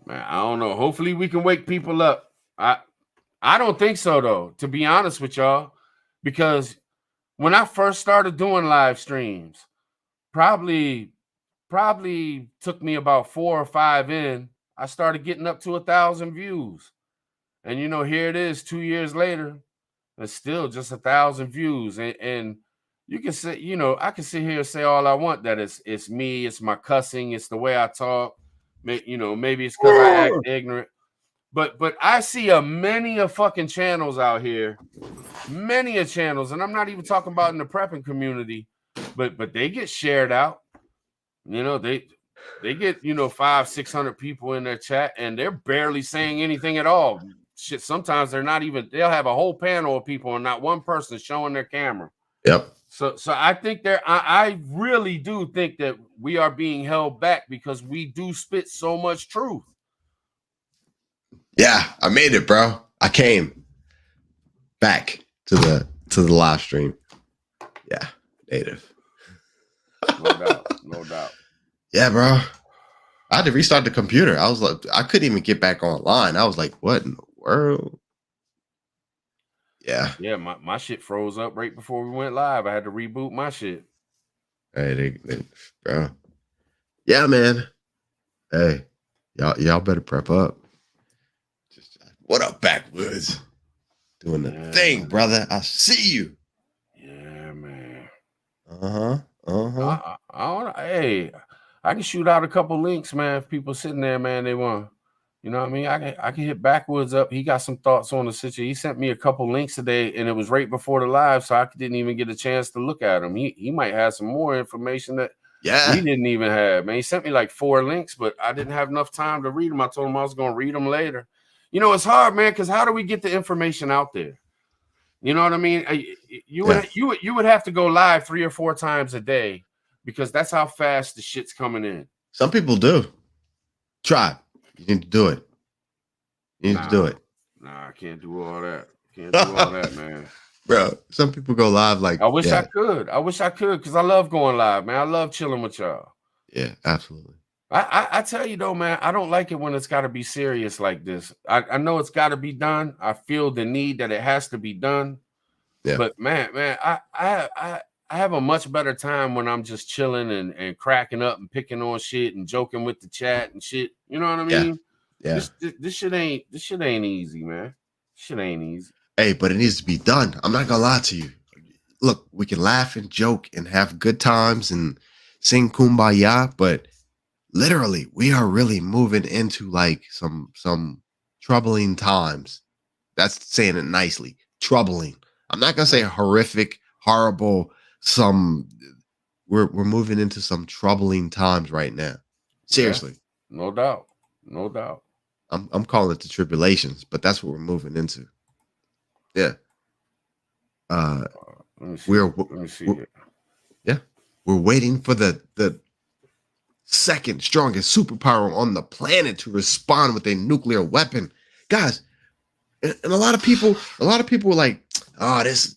[SPEAKER 1] Man, I don't know. Hopefully we can wake people up. I don't think so, though, to be honest with y'all. Because when I first started doing live streams, probably took me about 4 or 5 in. I started getting up to 1,000 views. And, you know, here it is 2 years later. It's still just 1,000 views. And you can say, you know, I can sit here and say all I want, that it's me, it's my cussing, it's the way I talk. You know, maybe it's because I act ignorant. But I see many of fucking channels out here. Many of channels. And I'm not even talking about in the prepping community. But they get shared out. You know, they get, you know, 500-600 people in their chat, and they're barely saying anything at all. Shit, sometimes they'll have a whole panel of people and not one person showing their camera.
[SPEAKER 2] Yep.
[SPEAKER 1] So I think I really do think that we are being held back because we do spit so much truth.
[SPEAKER 2] Yeah, I made it, bro. I came back to the live stream. Yeah, native.
[SPEAKER 1] No doubt.
[SPEAKER 2] Yeah, bro. I had to restart the computer. I was like, I couldn't even get back online. I was like, what in the world? Yeah.
[SPEAKER 1] Yeah, my shit froze up right before we went live. I had to reboot my shit.
[SPEAKER 2] Hey, bro. Yeah, man. Hey, y'all better prep up. What up, backwoods? Doing the
[SPEAKER 1] Yeah,
[SPEAKER 2] thing,
[SPEAKER 1] man.
[SPEAKER 2] brother. I see you.
[SPEAKER 1] Yeah, man.
[SPEAKER 2] Uh-huh. Uh-huh.
[SPEAKER 1] Hey, I can shoot out a couple links, man. If people sitting there, man, they want, you know what I mean? I can hit Backwoods up. He got some thoughts on the situation. He sent me a couple links today, and it was right before the live, so I didn't even get a chance to look at them. He might have some more information that we
[SPEAKER 2] Yeah.
[SPEAKER 1] didn't even have, man. He sent me like 4 links, but I didn't have enough time to read them. I told him I was going to read them later. You know, it's hard, man, because how do we get the information out there? You know what I mean? You would have to go live 3 or 4 times a day because that's how fast the shit's coming in.
[SPEAKER 2] Some people do. Try. You need to do it. You need to do it.
[SPEAKER 1] Nah, I can't do all that. Can't do all that, man.
[SPEAKER 2] Bro, some people go live like
[SPEAKER 1] I wish I could. I wish I could because I love going live, man. I love chilling with y'all.
[SPEAKER 2] Yeah, absolutely.
[SPEAKER 1] I tell you though, man, I don't like it when it's got to be serious like this. I know it's got to be done. I feel the need that it has to be done.
[SPEAKER 2] Yeah.
[SPEAKER 1] But man, I have a much better time when I'm just chilling and cracking up and picking on shit and joking with the chat and shit. You know what I mean?
[SPEAKER 2] Yeah.
[SPEAKER 1] This shit ain't easy, man. Shit ain't easy.
[SPEAKER 2] Hey, but it needs to be done. I'm not gonna lie to you. Look, we can laugh and joke and have good times and sing kumbaya, but literally, we are really moving into like some troubling times. That's saying it nicely. Troubling. I'm not gonna say horrific, horrible. We're moving into some troubling times right now. Seriously.
[SPEAKER 1] Yeah, no doubt. No doubt.
[SPEAKER 2] I'm calling it the tribulations, but that's what we're moving into. Yeah.
[SPEAKER 1] Let me see it.
[SPEAKER 2] Yeah. We're waiting for the second strongest superpower on the planet to respond with a nuclear weapon. Guys, and a lot of people were like, oh, this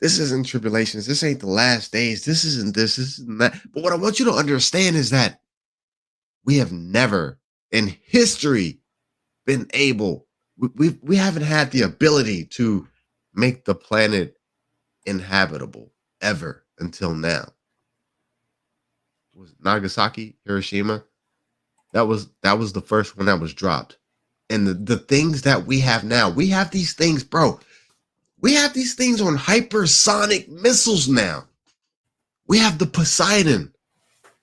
[SPEAKER 2] isn't tribulations. This ain't the last days. This isn't that. But what I want you to understand is that we have never in history been able, we haven't had the ability to make the planet inhabitable ever until now. Was Nagasaki, Hiroshima? That was the first one that was dropped. And the things that we have now, we have these things, bro. We have these things on hypersonic missiles now. We have the Poseidon,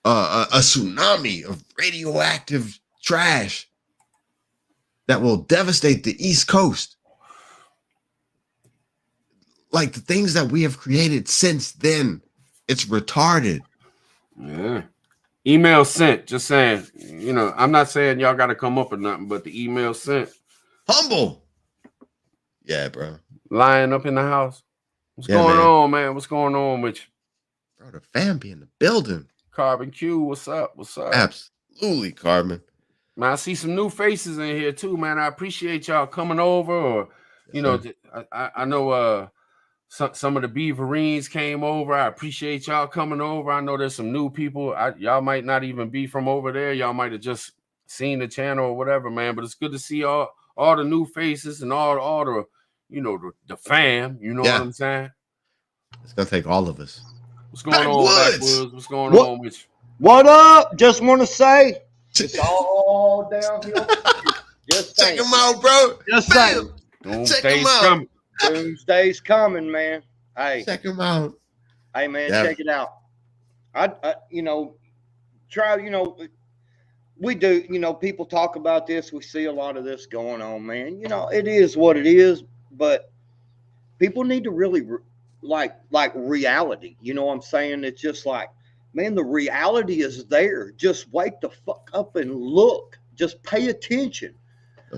[SPEAKER 2] a tsunami of radioactive trash that will devastate the East Coast. Like the things that we have created since then, it's retarded.
[SPEAKER 1] Yeah. Email sent. Just saying. You know, I'm not saying y'all got to come up or nothing, but the email sent.
[SPEAKER 2] Humble. Yeah, bro.
[SPEAKER 1] Lying up in the house. What's going on, man? What's going on with you?
[SPEAKER 2] Bro, the fam be in the building.
[SPEAKER 1] Carbon Q, what's up? What's up?
[SPEAKER 2] Absolutely, Carbon.
[SPEAKER 1] Man, I see some new faces in here too, man. I appreciate y'all coming over, or you know, I know some of the Beaverines came over. I appreciate y'all coming over. I know there's some new people. Y'all might not even be from over there. Y'all might have just seen the channel or whatever, man. But it's good to see all the new faces and all the, you know, the fam. You know what I'm saying?
[SPEAKER 2] It's gonna take all of us.
[SPEAKER 1] What's going on, Backwoods? What's going on with you?
[SPEAKER 4] What up? Just want to say it's all downhill. Just
[SPEAKER 2] check them out, bro.
[SPEAKER 4] Just saying.
[SPEAKER 1] Doomsday's coming.
[SPEAKER 4] Doomsday's coming, man. Hey,
[SPEAKER 2] check them out.
[SPEAKER 4] Hey, man, check it out. I you know, try. You know, we do. You know, people talk about this. We see a lot of this going on, man. You know, it is what it is. But people need to really like reality. You know what I'm saying? It's just like, man, the reality is there. Just wake the fuck up and look. Just pay attention.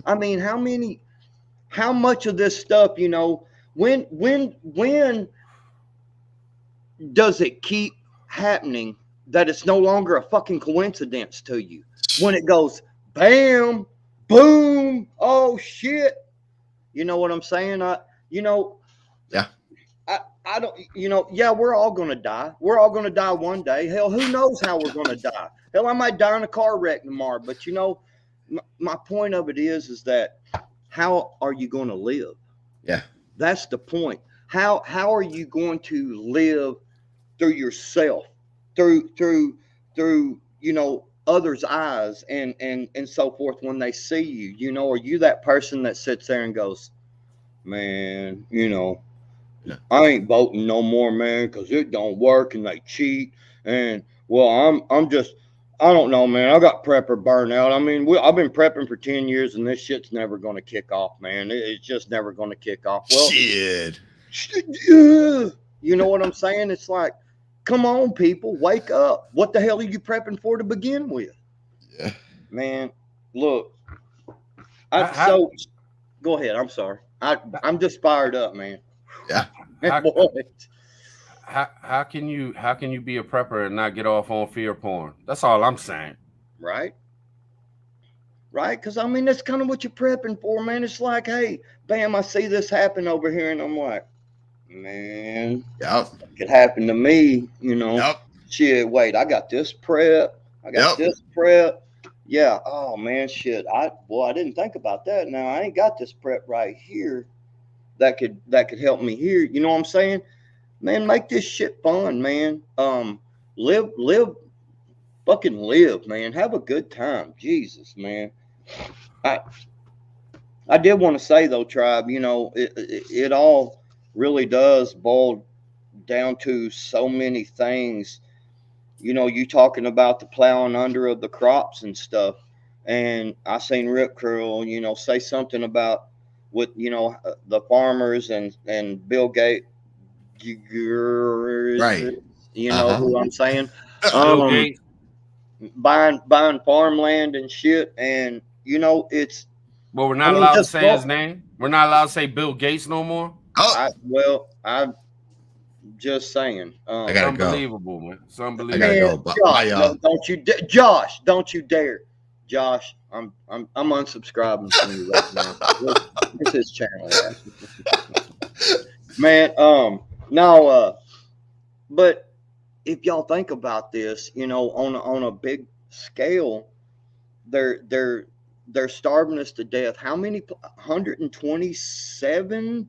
[SPEAKER 4] I mean, how much of this stuff, you know, when does it keep happening that it's no longer a fucking coincidence to you? When it goes bam, boom, oh shit. You know what I'm saying? I don't, you know, yeah, we're all going to die. We're all going to die one day. Hell, who knows how we're going to die? Hell, I might die in a car wreck tomorrow. But, you know, my point of it is that how are you going to live?
[SPEAKER 2] Yeah.
[SPEAKER 4] That's the point. How are you going to live through yourself, through, you know, others' eyes and so forth when they see you? You know, are you that person that sits there and goes, man, you know,
[SPEAKER 2] Yeah.
[SPEAKER 4] I ain't voting no more, man, because it don't work and they cheat. And well, I'm just, I don't know, man. I got prepper burnout. I mean, I've been prepping for 10 years, and this shit's never going to kick off, man. It's just never going to kick off. Well,
[SPEAKER 2] Shit.
[SPEAKER 4] you know what I'm saying? It's like, come on, people, wake up. What the hell are you prepping for to begin with?
[SPEAKER 2] Yeah.
[SPEAKER 4] Man, look.
[SPEAKER 1] How-
[SPEAKER 4] Go ahead. I'm sorry. I'm just fired up, man.
[SPEAKER 2] Yeah.
[SPEAKER 4] What?
[SPEAKER 1] how can you be a prepper and not get off on fear porn? That's all I'm saying.
[SPEAKER 4] Right? Right? Because I mean, that's kind of what you're prepping for, man. It's like, hey, bam, I see this happen over here, and I'm like, man,
[SPEAKER 2] Yep.
[SPEAKER 4] it could happen to me, you know.
[SPEAKER 2] Yep.
[SPEAKER 4] Shit, wait, I got this prep. I got
[SPEAKER 2] Yep.
[SPEAKER 4] this prep. Yeah. Oh man, shit. I didn't think about that. Now I ain't got this prep right here that could help me here. You know what I'm saying? Man, make this shit fun, man. Live, fucking live, man. Have a good time. Jesus, man. I did want to say though, Tribe, you know, it all really does boil down to so many things. You know, you talking about the plowing under of the crops and stuff. And I seen Rip Curl, you know, say something about with, you know, the farmers and Bill Gates,
[SPEAKER 2] Right.
[SPEAKER 4] you know
[SPEAKER 2] Uh-huh.
[SPEAKER 4] who I'm saying?
[SPEAKER 1] Bill Gates.
[SPEAKER 4] Buying farmland and shit. And, you know, it's,
[SPEAKER 1] Well, we're not
[SPEAKER 4] I mean,
[SPEAKER 1] allowed to
[SPEAKER 4] just
[SPEAKER 1] say
[SPEAKER 4] go-
[SPEAKER 1] his name. We're not allowed to say Bill Gates no more.
[SPEAKER 2] Oh,
[SPEAKER 4] I'm just saying.
[SPEAKER 2] I gotta go.
[SPEAKER 1] Unbelievable, man. It's unbelievable.
[SPEAKER 2] gotta
[SPEAKER 4] Man,
[SPEAKER 2] go. Bye,
[SPEAKER 4] Josh,
[SPEAKER 2] y'all.
[SPEAKER 4] don't you, Josh? Don't you dare, Josh! I'm unsubscribing from you right now. What's his channel at? Man, no, but if y'all think about this, you know, on a big scale, they're starving us to death. How many? 127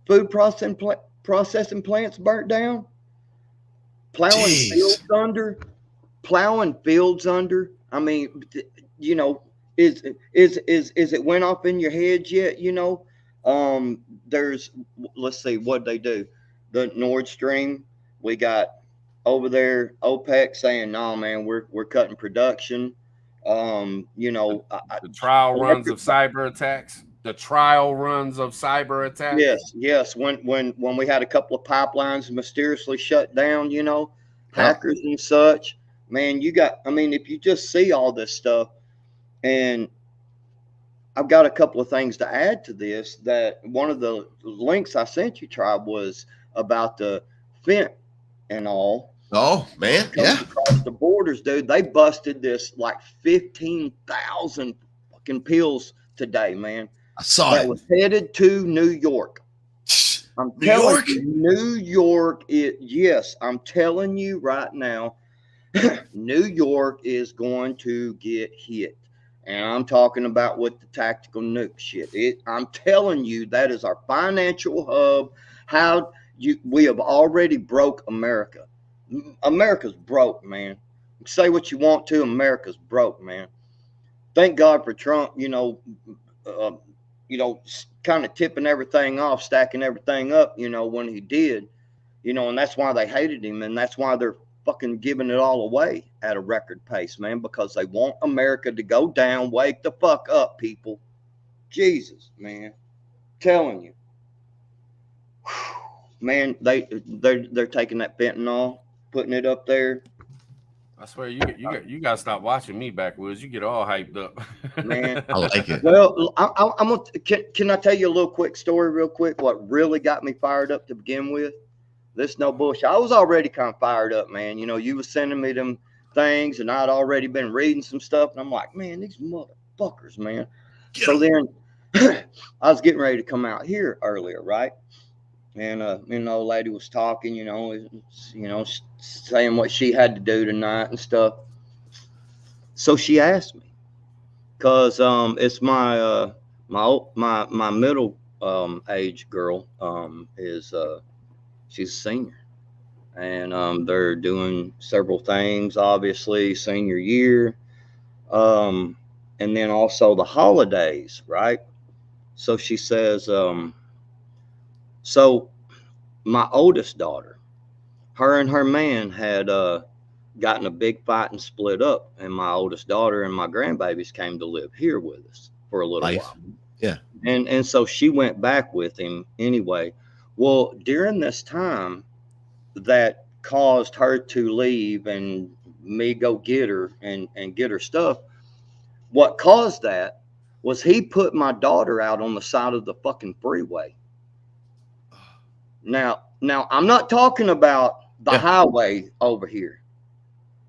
[SPEAKER 4] food processing plants burnt down.
[SPEAKER 2] Jeez.
[SPEAKER 4] Plowing fields under. I mean, you know, is it went off in your head yet? You know, there's, let's see, what they do. The Nord Stream, we got over there OPEC saying, no, man, we're cutting production. You know,
[SPEAKER 1] The trial runs of cyber attacks.
[SPEAKER 4] Yes. When we had a couple of pipelines mysteriously shut down, you know, hackers and such, man, I mean, if you just see all this stuff, and I've got a couple of things to add to this. That one of the links I sent you, Tribe, was about the fent and all.
[SPEAKER 2] Oh man, yeah.
[SPEAKER 4] Across the borders, dude, they busted this like 15,000 fucking pills today, man.
[SPEAKER 2] I saw
[SPEAKER 4] That
[SPEAKER 2] it.
[SPEAKER 4] was headed to New York. I'm
[SPEAKER 2] New
[SPEAKER 4] telling
[SPEAKER 2] York?
[SPEAKER 4] you, New York. Yes, I'm telling you right now, New York is going to get hit, and I'm talking about with the tactical nuke shit. I'm telling you, that is our financial hub. We have already broke America. America's broke, man. Say what you want to, America's broke, man. Thank God for Trump. You know, kind of tipping everything off, stacking everything up, you know, when he did, you know, and that's why they hated him. And that's why they're fucking giving it all away at a record pace, man, because they want America to go down. Wake the fuck up, people. Jesus, man. Telling you. Man, they're taking that fentanyl, putting it up there.
[SPEAKER 1] I swear, you gotta stop watching me, Backwoods. You get all hyped up,
[SPEAKER 4] Man.
[SPEAKER 2] I like it.
[SPEAKER 4] Well, I'm gonna. Can I tell you a little quick story, real quick? What really got me fired up to begin with? This no bullshit. I was already kind of fired up, man. You know, you was sending me them things, and I'd already been reading some stuff, and I'm like, man, these motherfuckers, man. So then, I was getting ready to come out here earlier, right? And the old lady was talking, you know, saying what she had to do tonight and stuff. So she asked me, cause it's my middle age girl is she's a senior, and they're doing several things, obviously senior year, and then also the holidays, right? So she says, So my oldest daughter, her and her man had gotten a big fight and split up, and my oldest daughter and my grandbabies came to live here with us for a little
[SPEAKER 2] Life.
[SPEAKER 4] while.
[SPEAKER 2] Yeah.
[SPEAKER 4] And so she went back with him anyway. Well, during this time that caused her to leave and me go get her and get her stuff, what caused that was he put my daughter out on the side of the fucking freeway. Now I'm not talking about the highway over here.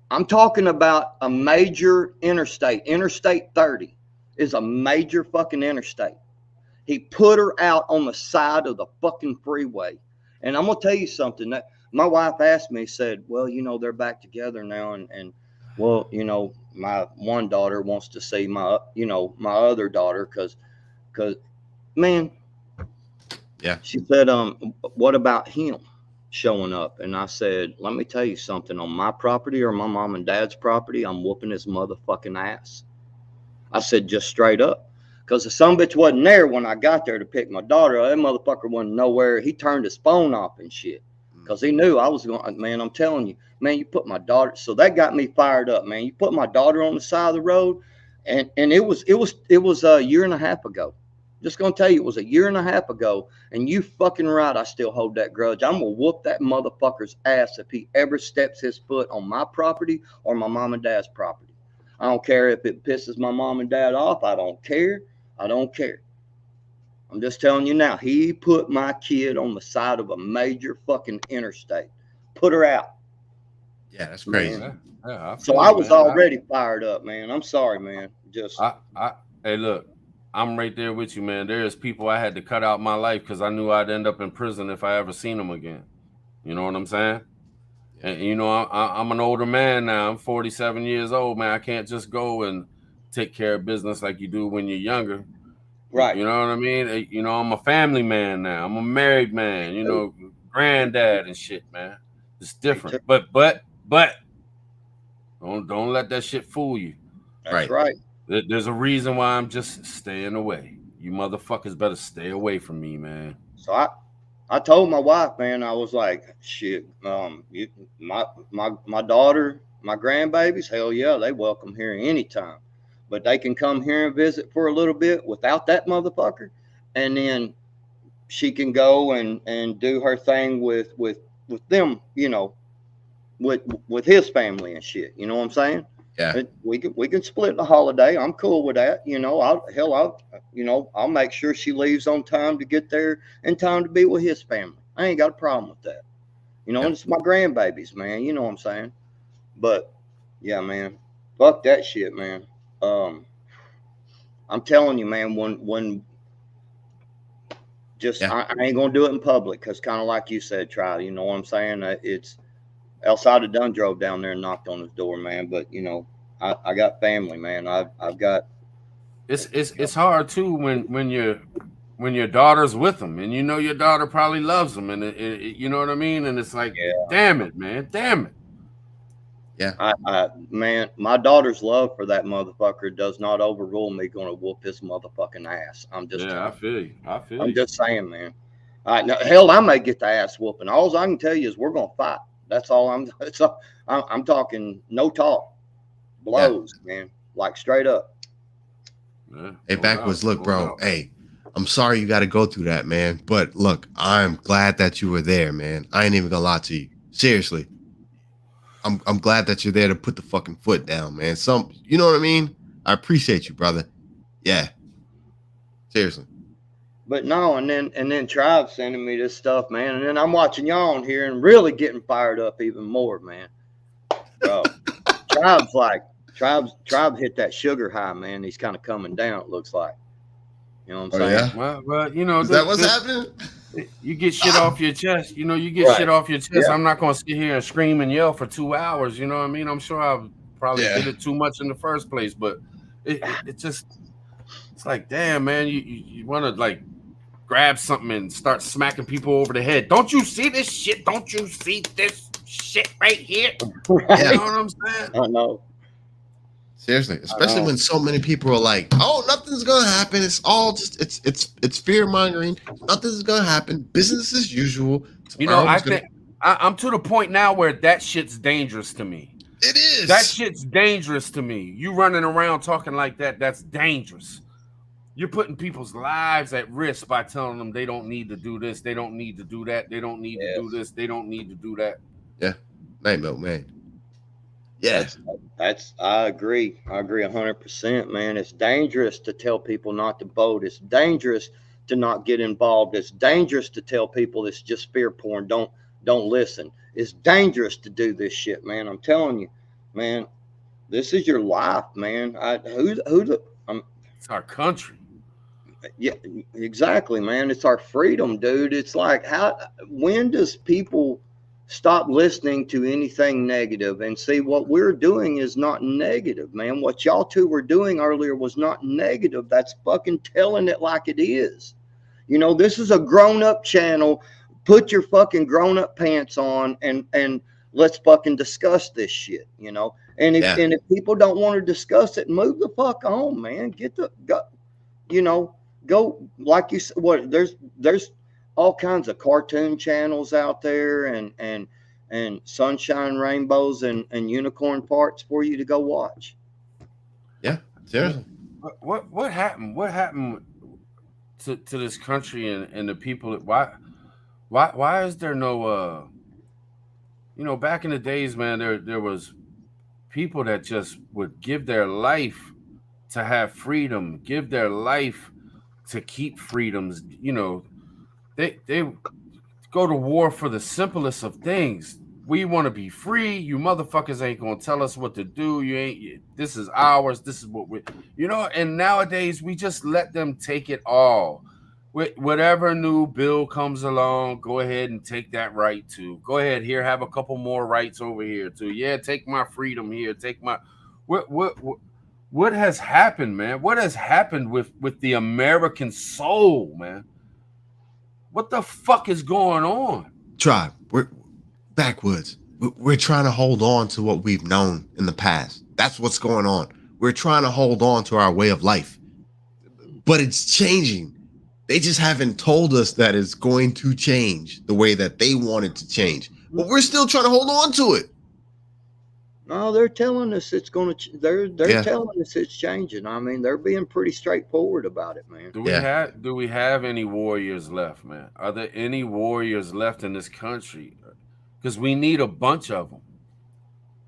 [SPEAKER 4] I'm talking about a major interstate. Interstate 30 is a major fucking interstate. He put her out on the side of the fucking freeway. And I'm going to tell you something. That my wife asked me, said, well, you know, they're back together now. And well, you know, my one daughter wants to see my, you know, my other daughter because, man.
[SPEAKER 2] Yeah.
[SPEAKER 4] She said, what about him showing up? And I said, let me tell you something. On my property or my mom and dad's property, I'm whooping his motherfucking ass. I said, just straight up. Because the sumbitch wasn't there when I got there to pick my daughter. That motherfucker wasn't nowhere. He turned his phone off and shit. Because he knew I was going, man, I'm telling you, man, you put my daughter. So that got me fired up, man. You put my daughter on the side of the road. And it was a year and a half ago. Just going to tell you, it was a year and a half ago. And you fucking right, I still hold that grudge. I'm going to whoop that motherfucker's ass if he ever steps his foot on my property or my mom and dad's property. I don't care if it pisses my mom and dad off. I don't care. I don't care. I'm just telling you now, he put my kid on the side of a major fucking interstate. Put her out.
[SPEAKER 2] Yeah, that's crazy.
[SPEAKER 1] Yeah,
[SPEAKER 4] so I was already fired up, man. I'm sorry, man. Just
[SPEAKER 1] hey, look, I'm right there with you, man. There's people I had to cut out my life because I knew I'd end up in prison if I ever seen them again. You know what I'm saying? And you know, I'm an older man now. I'm 47 years old, man. I can't just go and take care of business like you do when you're younger.
[SPEAKER 4] Right.
[SPEAKER 1] You know what I mean? You know, I'm a family man now. I'm a married man, you know, granddad and shit, man. It's different. But don't let that shit fool you.
[SPEAKER 4] That's right.
[SPEAKER 1] There's a reason why I'm just staying away. You motherfuckers better stay away from me, man.
[SPEAKER 4] So I told my wife, man, I was like, shit, my daughter, my grandbabies, hell yeah, they welcome here anytime. But they can come here and visit for a little bit without that motherfucker. And then she can go and do her thing with them, you know, with his family and shit. You know what I'm saying?
[SPEAKER 2] Yeah.
[SPEAKER 4] We can split the holiday. I'm cool with that. You know, I'll make sure she leaves on time to get there in time to be with his family. I ain't got a problem with that. You know, and it's my grandbabies, man. You know what I'm saying? But yeah, man, fuck that shit, man. I'm telling you, man, when just I ain't gonna do it in public because kind of like you said, try. You know what I'm saying? It's Elsada done drove down there and knocked on his door, man. But you know, I got family, man. I've got.
[SPEAKER 1] It's hard too when your daughter's with them and you know your daughter probably loves them and you know what I mean, and it's like, damn it, man, damn it.
[SPEAKER 2] Yeah,
[SPEAKER 4] man, my daughter's love for that motherfucker does not overrule me going to whoop his motherfucking ass. I'm just,
[SPEAKER 1] I feel you.
[SPEAKER 4] I'm just saying, man. Now, hell, I may get the ass whooping. All I can tell you is we're gonna fight. That's all I'm talking. No talk, blows, man, like straight up.
[SPEAKER 2] Yeah, hey, Backwoods, look, bro. Hey, I'm sorry you got to go through that, man. But look, I'm glad that you were there, man. I ain't even gonna lie to you. Seriously. I'm glad that you're there to put the fucking foot down, man. You know what I mean? I appreciate you, brother. Yeah. Seriously.
[SPEAKER 4] But no, and then Tribe sending me this stuff, man. And then I'm watching y'all on here and really getting fired up even more, man. Bro. Tribe hit that sugar high, man. He's kind of coming down, it looks like. You know what I'm saying?
[SPEAKER 2] Yeah?
[SPEAKER 1] Well, you know,
[SPEAKER 2] is that what's happening?
[SPEAKER 1] You get shit off your chest. You know, you get shit off your chest. Yeah. I'm not going to sit here and scream and yell for 2 hours. You know what I mean? I'm sure I probably did it too much in the first place, but it just, it's like, damn, man, you want to like grab something and start smacking people over the head. Don't you see this shit? Don't you see this shit right here?
[SPEAKER 4] Right.
[SPEAKER 1] You know what I'm saying?
[SPEAKER 4] I know.
[SPEAKER 2] Seriously, especially when so many people are like, "Oh, nothing's gonna happen. It's all just it's fear mongering. Nothing's gonna happen. Business as usual."
[SPEAKER 1] You know, I
[SPEAKER 2] Tomorrow's gonna.
[SPEAKER 1] think I'm to the point now where that shit's dangerous to me.
[SPEAKER 2] It is.
[SPEAKER 1] That shit's dangerous to me. You running around talking like that, that's dangerous. You're putting people's lives at risk by telling them they don't need to do this, they don't need to do that, they don't need to do this, they don't need to do that.
[SPEAKER 2] Yeah, night milk, man. Yeah,
[SPEAKER 4] That's I agree. I agree 100%, man. It's dangerous to tell people not to vote. It's dangerous to not get involved. It's dangerous to tell people it's just fear porn. Don't listen. It's dangerous to do this shit, man. I'm telling you, man. This is your life, man.
[SPEAKER 1] It's our country.
[SPEAKER 4] Yeah, exactly, man. It's our freedom, dude. It's like when does people stop listening to anything negative and see what we're doing is not negative, man. What y'all two were doing earlier was not negative. That's fucking telling it like it is. You know, this is a grown-up channel. Put your fucking grown-up pants on and let's fucking discuss this shit, you know. And if people don't want to discuss it, move the fuck on, man. Go like you said. What there's all kinds of cartoon channels out there and sunshine, rainbows, and unicorn parts for you to go watch.
[SPEAKER 2] Yeah, seriously.
[SPEAKER 1] What happened? What happened to this country and the people? Why is there no back in the days, man, there was people that just would give their life to have freedom, give their life to keep freedoms. They go to war for the simplest of things. We want to be free. You motherfuckers ain't gonna tell us what to do. This is ours. This is what we, and nowadays we just let them take it all. Whatever new bill comes along, go ahead and take that right too. Go ahead here, have a couple more rights over here too. Yeah, take my freedom here. Take my what has happened, man? What has happened with the American soul, man? What the fuck is going on?
[SPEAKER 2] Tribe, we're backwoods. We're trying to hold on to what we've known in the past. That's what's going on. We're trying to hold on to our way of life, but it's changing. They just haven't told us that it's going to change the way that they want it to change. But we're still trying to hold on to it.
[SPEAKER 4] No, they're telling us it's going to. They're telling us it's changing. I mean, they're being pretty straightforward about it, man.
[SPEAKER 1] Do we have any warriors left, man? Are there any warriors left in this country? Because we need a bunch of them.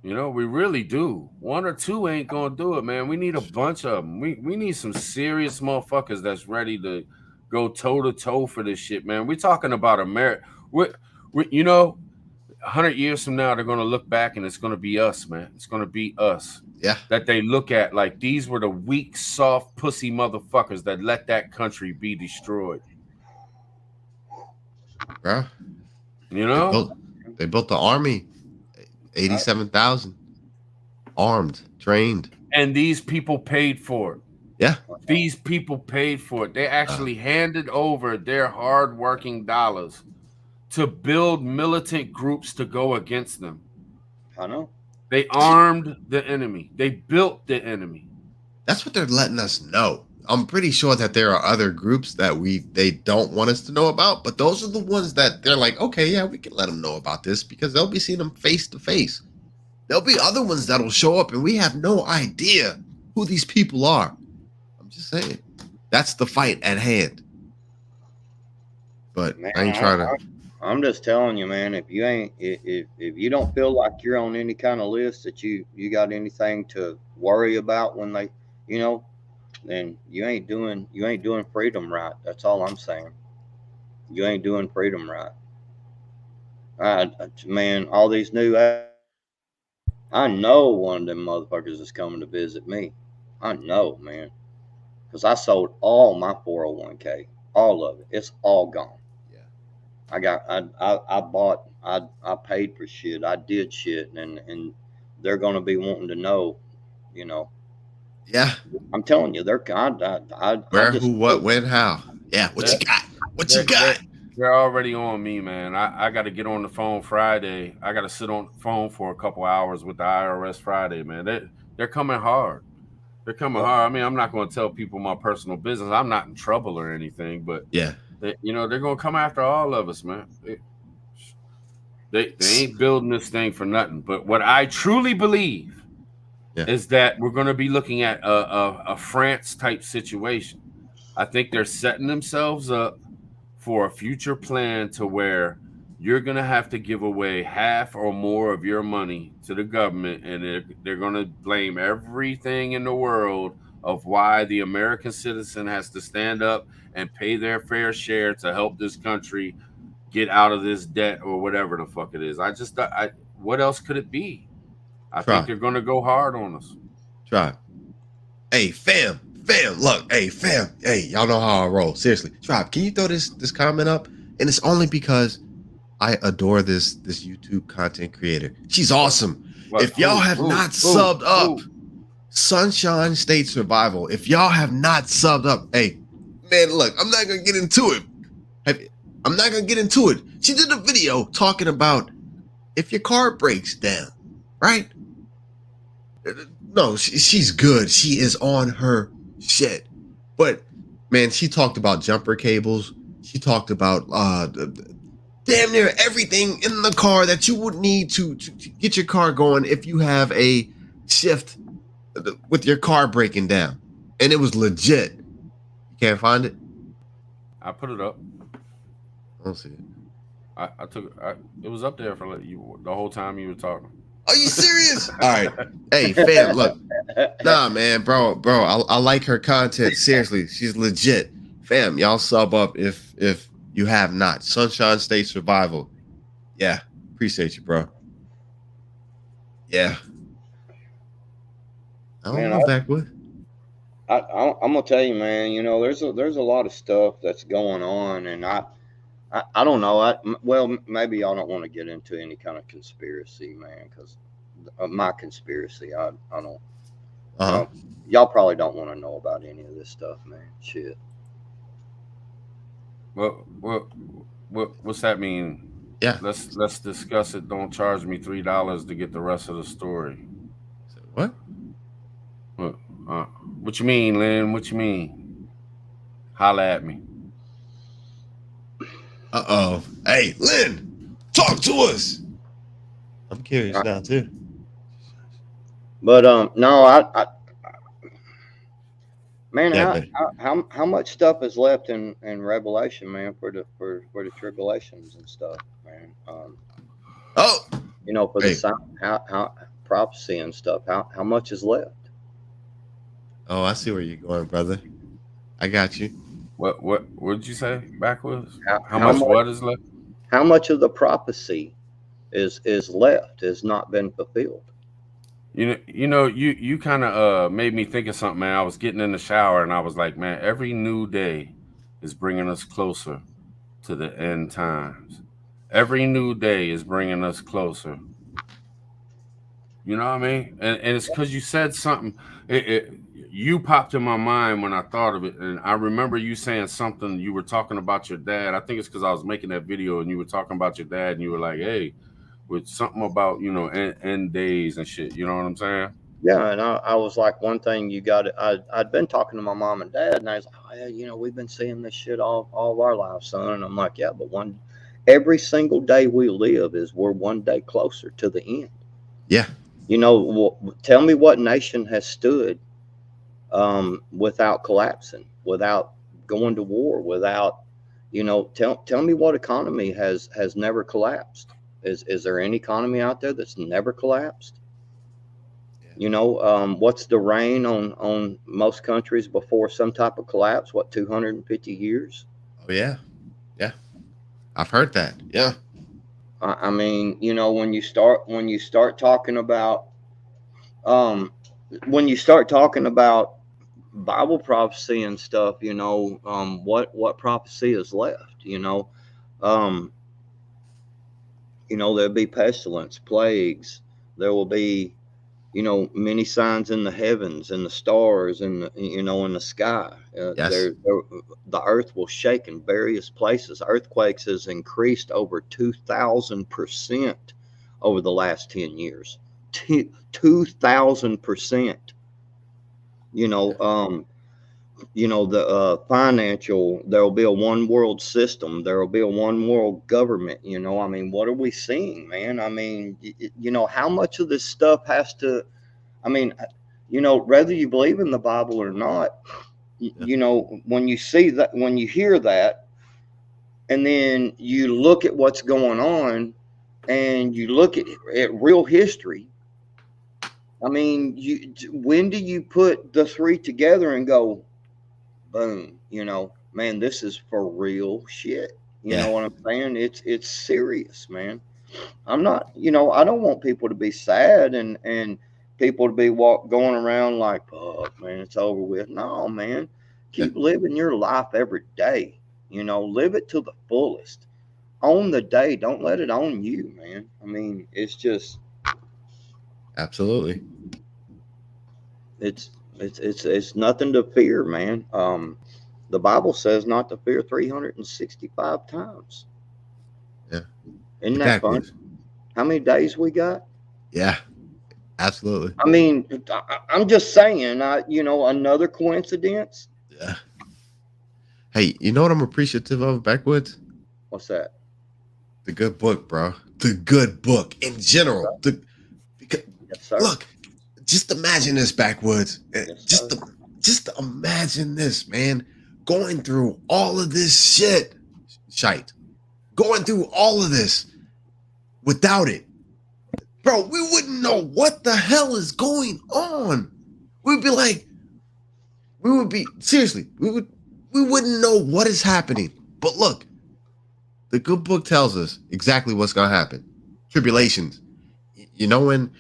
[SPEAKER 1] We really do. One or two ain't gonna do it, man. We need a bunch of them. We need some serious motherfuckers that's ready to go toe to toe for this shit, man. We're talking about America. 100 years from now, they're going to look back and it's going to be us, man. It's going to be us.
[SPEAKER 2] Yeah.
[SPEAKER 1] That they look at like these were the weak, soft, pussy motherfuckers that let that country be destroyed.
[SPEAKER 2] Bro. They built the army, 87,000 armed, trained.
[SPEAKER 1] And these people paid for it.
[SPEAKER 2] Yeah.
[SPEAKER 1] These people paid for it. They actually handed over their hard-working dollars to build militant groups to go against them.
[SPEAKER 4] I know.
[SPEAKER 1] They armed the enemy. They built the enemy.
[SPEAKER 2] That's what they're letting us know. I'm pretty sure that there are other groups that they don't want us to know about, but those are the ones that they're like, okay, yeah, we can let them know about this because they'll be seeing them face to face. There'll be other ones that'll show up and we have no idea who these people are. I'm just saying. That's the fight at hand. But
[SPEAKER 4] man,
[SPEAKER 2] I ain't trying to.
[SPEAKER 4] I'm just telling you, man, if you don't feel like you're on any kind of list that you got anything to worry about when they, then you ain't doing freedom right. That's all I'm saying. You ain't doing freedom right. Man, all these new, I know one of them motherfuckers is coming to visit me. I know, man, because I sold all my 401k, all of it. It's all gone. I paid for shit. I did shit, and they're gonna be wanting to know,
[SPEAKER 2] Yeah.
[SPEAKER 4] I'm telling you, they're
[SPEAKER 1] where,
[SPEAKER 2] who, what, when, how. Yeah. What you got? What you got?
[SPEAKER 1] They're already on me, man. I got to get on the phone Friday. I got to sit on the phone for a couple hours with the IRS Friday, man. They're coming hard. They're coming hard. I mean, I'm not going to tell people my personal business. I'm not in trouble or anything, but
[SPEAKER 2] Yeah.
[SPEAKER 1] they're going to come after all of us, man. They ain't building this thing for nothing. But what I truly believe is that we're going to be looking at a France type situation. I think they're setting themselves up for a future plan to where you're going to have to give away half or more of your money to the government, and they're going to blame everything in the world of why the American citizen has to stand up and pay their fair share to help this country get out of this debt or whatever the fuck it is. What else could it be? I think they're going to go hard on us.
[SPEAKER 2] Tribe. Hey, fam, look, hey, fam, hey, y'all know how I roll. Seriously, Tribe, can you throw this comment up? And it's only because I adore this YouTube content creator. She's awesome. If y'all have not subbed up, Sunshine State Survival. If y'all have not subbed up, hey, man, look, I'm not gonna get into it. I'm not gonna get into it. She did a video talking about if your car breaks down, right? No, she's good. She is on her shit. But man, she talked about jumper cables. She talked about damn near everything in the car that you would need to get your car going if you have a shift with your car breaking down. And it was legit. You can't find it?
[SPEAKER 1] I put it up.
[SPEAKER 2] I don't see it.
[SPEAKER 1] I took it was up there for you the whole time you were talking.
[SPEAKER 2] Are you serious? All right. Hey, fam, look. Nah, man, bro. I like her content. Seriously, she's legit. Fam, y'all sub up if you have not. Sunshine State Survival. Yeah, appreciate you, bro. Yeah. I don't know back with.
[SPEAKER 4] I'm gonna tell you, man. You know, there's a lot of stuff that's going on, and I don't know. Well, maybe y'all don't want to get into any kind of conspiracy, man, because my conspiracy, I don't. Y'all probably don't want to know about any of this stuff, man. Shit.
[SPEAKER 1] What's that mean?
[SPEAKER 2] Yeah.
[SPEAKER 1] Let's discuss it. Don't charge me $3 to get the rest of the story.
[SPEAKER 2] What?
[SPEAKER 1] What you mean, Lynn? What you mean? Holla at me.
[SPEAKER 2] Uh-oh. Hey, Lynn, talk to us. I'm curious now too.
[SPEAKER 4] But no, man, how much stuff is left in Revelation, man, for the tribulations and stuff, man. You know, for the sign, how prophecy and stuff, how much is left?
[SPEAKER 2] Oh, I see where you're going, brother. I got you.
[SPEAKER 1] What did you say backwards? How much what is left?
[SPEAKER 4] How much of the prophecy is left, has not been fulfilled?
[SPEAKER 1] You know, you kind of made me think of something, man. I was getting in the shower and I was like, man, every new day is bringing us closer to the end times. Every new day is bringing us closer. You know what I mean? And it's because you said something. You popped in my mind when I thought of it, and I remember you saying something. You were talking about your dad. I think it's because I was making that video, and you were talking about your dad, and you were like, "Hey," with something about end days and shit. You know what I'm saying?
[SPEAKER 4] Yeah, and I was like, one thing you got. I'd been talking to my mom and dad, and I was like, "Oh, yeah, we've been seeing this shit all of our lives, son." And I'm like, "Yeah, but every single day we live we're one day closer to the end."
[SPEAKER 2] Yeah.
[SPEAKER 4] Tell me what nation has stood without collapsing, without going to war, without, tell me what economy has never collapsed. Is there any economy out there that's never collapsed? Yeah. What's the reign on most countries before some type of collapse? 250 years?
[SPEAKER 2] Oh yeah. Yeah. I've heard that. Yeah.
[SPEAKER 4] I mean, when you start talking about Bible prophecy and stuff, what prophecy is left? There'll be pestilence, plagues. There will be, many signs in the heavens and the stars and in the sky.
[SPEAKER 2] Yes.
[SPEAKER 4] The earth will shake in various places. Earthquakes has increased over 2,000% over the last 10 years. 2,000%. The financial, there will be a one world system. There will be a one world government. I mean, what are we seeing, man? I mean, how much of this stuff has to, I mean, whether you believe in the Bible or not, when you see that, when you hear that, and then you look at what's going on and you look at real history, I mean, when do you put the three together and go, boom, man, this is for real shit. You know what I'm saying? It's serious, man. I'm not, I don't want people to be sad and people to be going around like, fuck, man, it's over with. No, man, keep living your life every day. Live it to the fullest. Own the day. Don't let it own you, man. I mean, it's just
[SPEAKER 2] absolutely.
[SPEAKER 4] It's nothing to fear, man. The Bible says not to fear 365 times.
[SPEAKER 2] Yeah.
[SPEAKER 4] Isn't that fun? How many days we got?
[SPEAKER 2] Yeah, absolutely.
[SPEAKER 4] I mean, I'm just saying, another coincidence.
[SPEAKER 2] Yeah. Hey, you know what I'm appreciative of, Backwoods?
[SPEAKER 4] What's that?
[SPEAKER 2] The good book, bro. The good book in general.
[SPEAKER 4] Yes, sir.
[SPEAKER 2] Look, just imagine this, Backwoods.
[SPEAKER 4] Yes,
[SPEAKER 2] Just imagine this, man. Going through all of this shit. Going through all of this without it. Bro, we wouldn't know what the hell is going on. We wouldn't know what is happening. But look, the good book tells us exactly what's gonna happen. Tribulations. You know when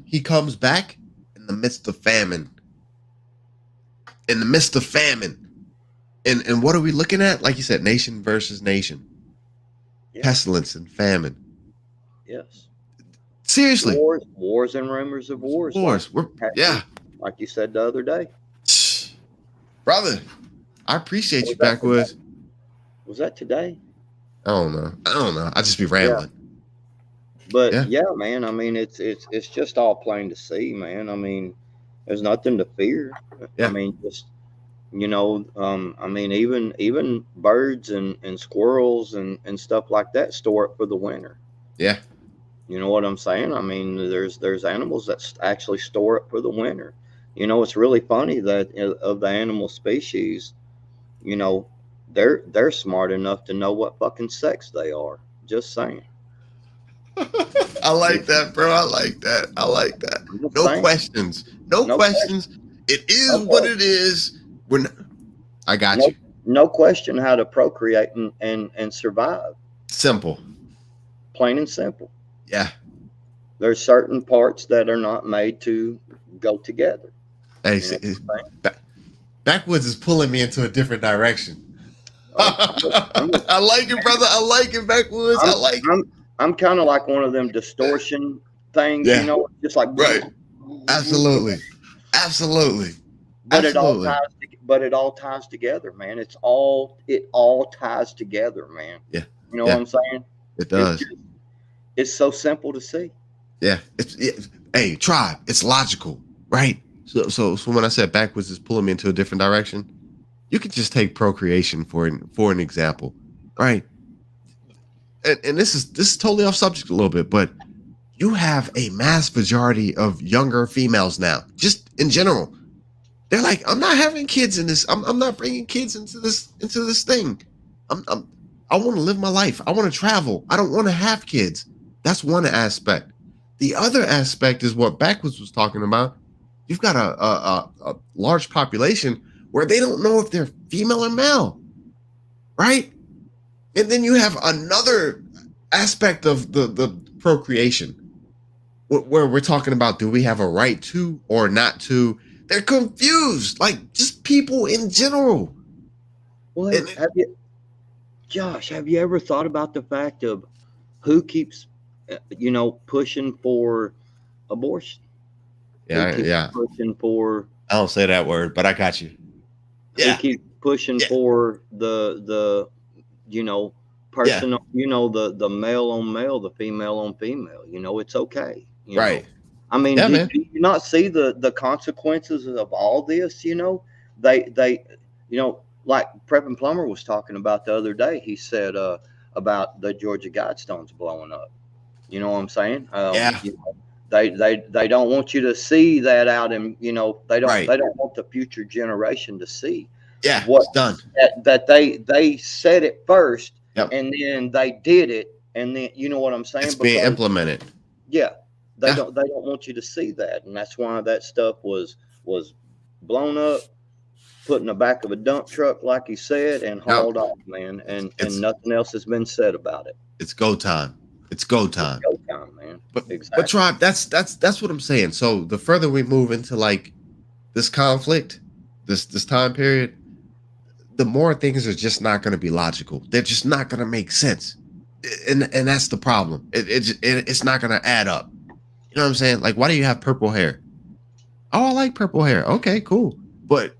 [SPEAKER 2] he comes back? In the midst of famine. And what are we looking at? Like you said, nation versus nation. Yeah. Pestilence and famine.
[SPEAKER 4] Yes.
[SPEAKER 2] Seriously.
[SPEAKER 4] Wars and rumors of wars. Like you said the other day.
[SPEAKER 2] Brother, I appreciate you, Backwoods.
[SPEAKER 4] Was that today?
[SPEAKER 2] I don't know. I just be rambling.
[SPEAKER 4] Yeah. But yeah, man, I mean, it's just all plain to see, man. I mean, there's nothing to fear.
[SPEAKER 2] Yeah.
[SPEAKER 4] I mean, just, I mean, even birds and squirrels and stuff like that store it for the winter.
[SPEAKER 2] Yeah.
[SPEAKER 4] You know what I'm saying? I mean, there's animals that actually store it for the winter. It's really funny that of the animal species, they're smart enough to know what fucking sex they are. Just saying.
[SPEAKER 2] I like that, bro. I like that. No questions. No questions. It is what it is. I got you.
[SPEAKER 4] No question how to procreate and survive.
[SPEAKER 2] Simple.
[SPEAKER 4] Plain and simple.
[SPEAKER 2] Yeah.
[SPEAKER 4] There's certain parts that are not made to go together.
[SPEAKER 2] Hey, Backwoods is pulling me into a different direction. I like it, brother. I like it, Backwoods. I like it.
[SPEAKER 4] I'm kind of like one of them distortion things, just like
[SPEAKER 2] right. Absolutely.
[SPEAKER 4] But it all ties together, man. It all ties together, man.
[SPEAKER 2] Yeah.
[SPEAKER 4] You know what I'm saying?
[SPEAKER 2] It does.
[SPEAKER 4] It's so simple to see.
[SPEAKER 2] Yeah. Hey, tribe. It's logical, right? So when I said Backwoods is pulling me into a different direction, you could just take procreation for an example, right? And this is totally off subject a little bit, but you have a mass majority of younger females now, just in general. They're like, I'm not having kids in this. I'm not bringing kids into this thing. I want to live my life. I want to travel. I don't want to have kids. That's one aspect. The other aspect is what Backwoods was talking about. You've got a large population where they don't know if they're female or male, right? And then you have another aspect of the procreation where we're talking about, do we have a right to or not to? They're confused, like just people in general.
[SPEAKER 4] Well, Josh, have you ever thought about the fact of who keeps, pushing for abortion?
[SPEAKER 2] Yeah.
[SPEAKER 4] Pushing for.
[SPEAKER 2] I don't say that word, but I got you.
[SPEAKER 4] Yeah. Who keeps pushing for the person, the male on male, the female on female. It's okay. You know?
[SPEAKER 2] Right.
[SPEAKER 4] I mean,
[SPEAKER 2] Yeah,
[SPEAKER 4] do,
[SPEAKER 2] man.
[SPEAKER 4] do you not see the consequences of all this? You know, they, you know, like Prep and Plummer was talking about the other day. He said about the Georgia Guidestones blowing up. You know what I'm saying?
[SPEAKER 2] Yeah.
[SPEAKER 4] You know, they don't want you to see that out, and you know
[SPEAKER 2] Right.
[SPEAKER 4] they don't want the future generation to see
[SPEAKER 2] Yeah.
[SPEAKER 4] what
[SPEAKER 2] It's done.
[SPEAKER 4] that they said it first,
[SPEAKER 2] Yep.
[SPEAKER 4] and then they did it, and then you know what I'm saying?
[SPEAKER 2] It's being
[SPEAKER 4] Because
[SPEAKER 2] implemented.
[SPEAKER 4] yeah, they
[SPEAKER 2] Yeah.
[SPEAKER 4] don't want you to see that, and that's why that stuff was blown up, put in the back of a dump truck, like he said, and hauled off, man. And
[SPEAKER 2] It's
[SPEAKER 4] nothing else has been said about it.
[SPEAKER 2] it's go time. It's go time.
[SPEAKER 4] Go time, man.
[SPEAKER 2] But
[SPEAKER 4] Exactly.
[SPEAKER 2] Tribe, that's what I'm saying. So the further we move into like this conflict, this time period, the more things are just not going to be logical. They're just not going to make sense, and that's the problem. It's not going to add up. You know what I'm saying? Like, why do you have purple hair? Oh, I like purple hair. Okay, cool. But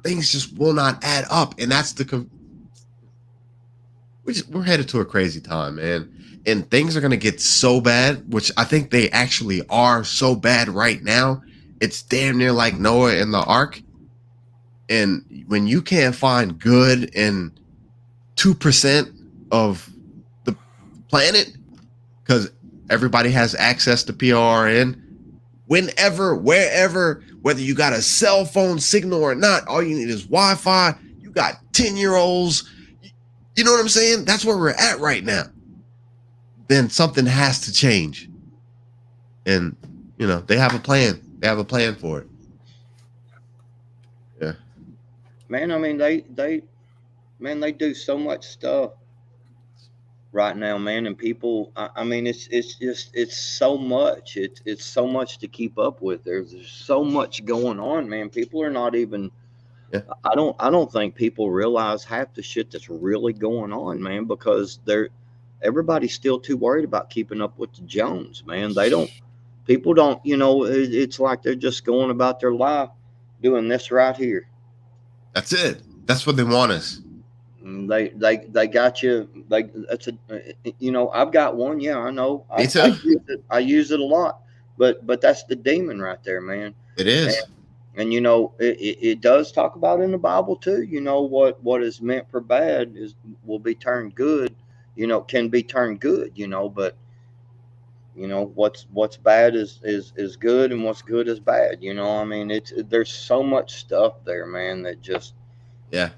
[SPEAKER 2] things just will not add up, and that's we're headed to a crazy time, man. And things are going to get so bad, which I think they actually are so bad right now. It's damn near like Noah and the Ark. And when you can't find good in 2% of the planet, because everybody has access to PRN, whenever, wherever, whether you got a cell phone signal or not, all you need is Wi-Fi. You got 10-year-olds. You know what I'm saying? That's where we're at right now. Then something has to change. And, you know, they have a plan. They have a plan for it. Yeah.
[SPEAKER 4] Man, I mean, they do so much stuff right now, man. And people, I mean, it's so much. It's so much to keep up with. There's so much going on, man. People are not even,
[SPEAKER 2] Yeah.
[SPEAKER 4] I don't think people realize half the shit that's really going on, man, because everybody's still too worried about keeping up with the Jones, man. People don't, you know, it's like they're just going about their life doing this right here.
[SPEAKER 2] That's it. That's what they want us.
[SPEAKER 4] They got you. That's a, you know, I've got one. Yeah, I know.
[SPEAKER 2] Me too.
[SPEAKER 4] I use it a lot, but that's the demon right there, man.
[SPEAKER 2] It is.
[SPEAKER 4] And you know, it does talk about in the Bible too. You know, what is meant for bad will be turned good. You know, can be turned good. You know, but you know what's bad is good, and what's good is bad. You know, I mean, there's so much stuff there, man, that just
[SPEAKER 2] Yeah.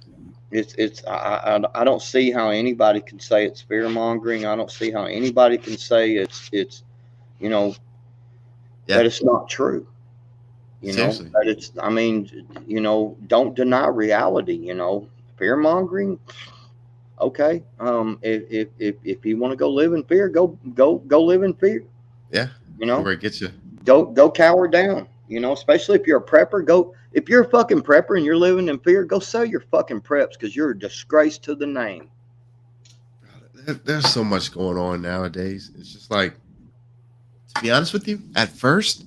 [SPEAKER 4] I don't see how anybody can say it's fear mongering. I don't see how anybody can say it's you know that it's not true. You
[SPEAKER 2] Seriously.
[SPEAKER 4] know that it's. I mean, you know, don't deny reality. You know, fear mongering. Okay. If you want to go live in fear, go live in fear.
[SPEAKER 2] Yeah.
[SPEAKER 4] You know,
[SPEAKER 2] Where it gets you.
[SPEAKER 4] go cower down. You know, especially if you're a prepper, if you're a fucking prepper and you're living in fear, go sell your fucking preps, because you're a disgrace to the name.
[SPEAKER 2] There's so much going on nowadays. It's just like, to be honest with you, at first,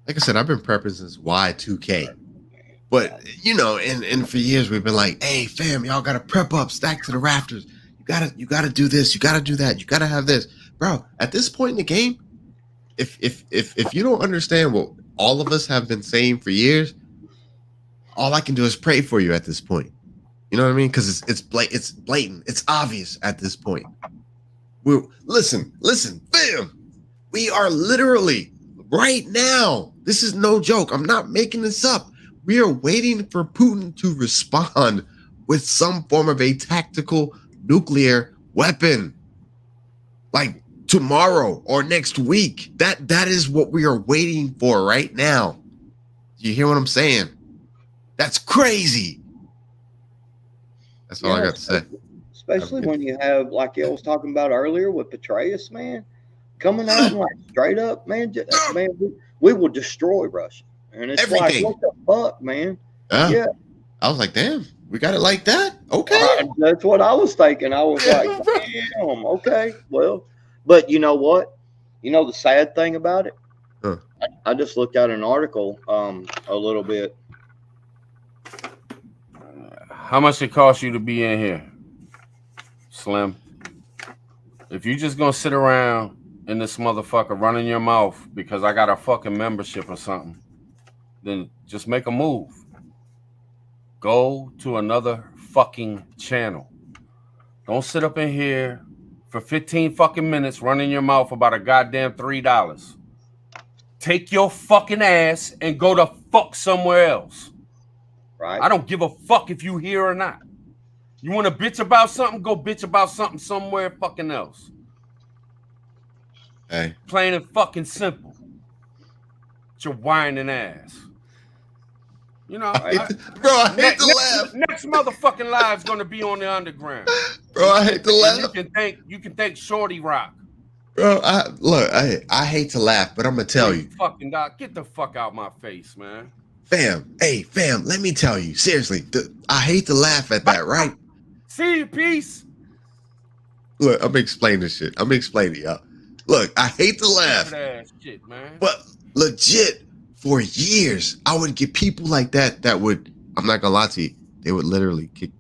[SPEAKER 2] like I said, I've been prepping since Y2K. But, you know, and for years we've been like, hey, fam, y'all got to prep up, stack to the rafters. You gotta do this. You got to do that. You got to have this. Bro, at this point in the game, if you don't understand what all of us have been saying for years, all I can do is pray for you at this point. You know what I mean? Because it's blatant. It's obvious at this point. Listen, fam. We are literally right now. This is no joke. I'm not making this up. We are waiting for Putin to respond with some form of a tactical nuclear weapon, like tomorrow or next week. That is what we are waiting for right now. You hear what I'm saying? That's crazy. That's all I got to say.
[SPEAKER 4] Especially when you have, like I was talking about earlier with Petraeus, man, coming out and like straight up, man, we will destroy Russia. And it's
[SPEAKER 2] Everything.
[SPEAKER 4] like, what the fuck, man?
[SPEAKER 2] Yeah. I was like, damn, we got it like that? Okay.
[SPEAKER 4] That's what I was thinking. I was like, damn, okay, well, but you know what? You know the sad thing about it?
[SPEAKER 2] Huh.
[SPEAKER 4] I just looked at an article a little bit.
[SPEAKER 1] How much it cost you to be in here, Slim? If you just gonna sit around in this motherfucker running your mouth because I got a fucking membership or something, then just make a move. Go to another fucking channel. Don't sit up in here for 15 fucking minutes running your mouth about a goddamn $3. Take your fucking ass and go to fuck somewhere else.
[SPEAKER 4] Right.
[SPEAKER 1] I don't give a fuck if you here or not. You want to bitch about something? Go bitch about something somewhere fucking else.
[SPEAKER 2] Hey,
[SPEAKER 1] Plain and fucking simple. It's your whining ass. You know,
[SPEAKER 2] bro, I hate to laugh.
[SPEAKER 1] Next motherfucking live's gonna be on the underground.
[SPEAKER 2] Bro, I hate to laugh.
[SPEAKER 1] You can thank Shorty Rock.
[SPEAKER 2] Bro, I hate to laugh, but I'm gonna tell you,
[SPEAKER 1] Fucking dog, get the fuck out my face, man.
[SPEAKER 2] fam. Hey, fam, let me tell you, seriously, I hate to laugh at that, right?
[SPEAKER 1] See you, peace.
[SPEAKER 2] Look, I'm explaining this shit. I'm explaining, y'all. Look, I hate to laugh,
[SPEAKER 1] Ass shit, man.
[SPEAKER 2] but legit, for years, I would get people like that would, I'm not gonna lie to you, they would literally kick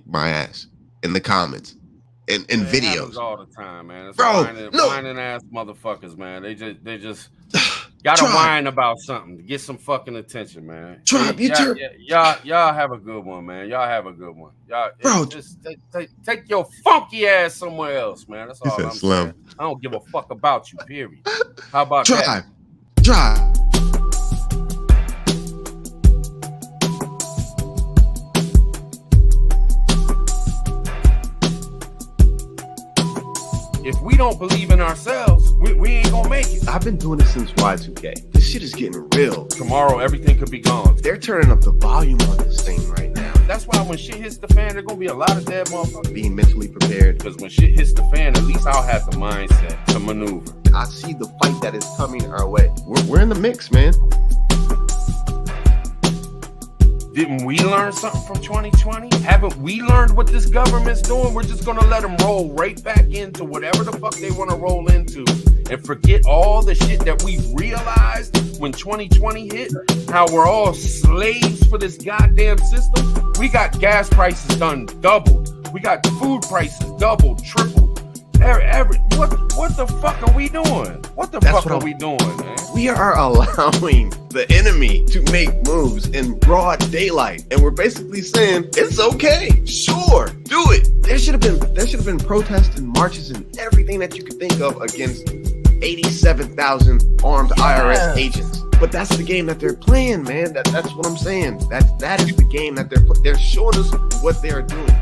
[SPEAKER 2] my ass in the comments in
[SPEAKER 1] It happens
[SPEAKER 2] videos.
[SPEAKER 1] all the time, man. It's
[SPEAKER 2] Bro,
[SPEAKER 1] whining ass motherfuckers, man. They just gotta
[SPEAKER 2] Tribe.
[SPEAKER 1] whine about something to get some fucking attention, man.
[SPEAKER 2] Tribe, you turn.
[SPEAKER 1] Y'all have a good one, man. Y'all have a good one. Y'all,
[SPEAKER 2] Bro.
[SPEAKER 1] just take your funky ass somewhere else, man. That's
[SPEAKER 2] He
[SPEAKER 1] all
[SPEAKER 2] said
[SPEAKER 1] I'm
[SPEAKER 2] Slim.
[SPEAKER 1] saying. I don't give a fuck about you, period. How about that?
[SPEAKER 2] Drive.
[SPEAKER 1] If we don't believe in ourselves, we ain't gonna make it.
[SPEAKER 2] I've been doing this since Y2K. This shit is getting real.
[SPEAKER 1] Tomorrow, everything could be gone.
[SPEAKER 2] They're turning up the volume on this thing right now.
[SPEAKER 1] That's why when shit hits the fan, there's gonna be a lot of dead motherfuckers.
[SPEAKER 2] Being mentally prepared.
[SPEAKER 1] Because when shit hits the fan, at least I'll have the mindset to maneuver.
[SPEAKER 2] I see the fight that is coming our way. We're in the mix, man.
[SPEAKER 1] Didn't we learn something from 2020? Haven't we learned what this government's doing? We're just gonna let them roll right back into whatever the fuck they want to roll into and forget all the shit that we realized when 2020 hit, how we're all slaves for this goddamn system. We got gas prices done doubled. We got food prices doubled, tripled. What the fuck are we doing? What the fuck are we doing, man?
[SPEAKER 2] We are allowing the enemy to make moves in broad daylight, and we're basically saying it's okay. Sure, do it. There should have been protests and marches and everything that you could think of against 87,000 armed IRS agents. But that's the game that they're playing, man. That's what I'm saying. That is the game that they're showing us what they are doing.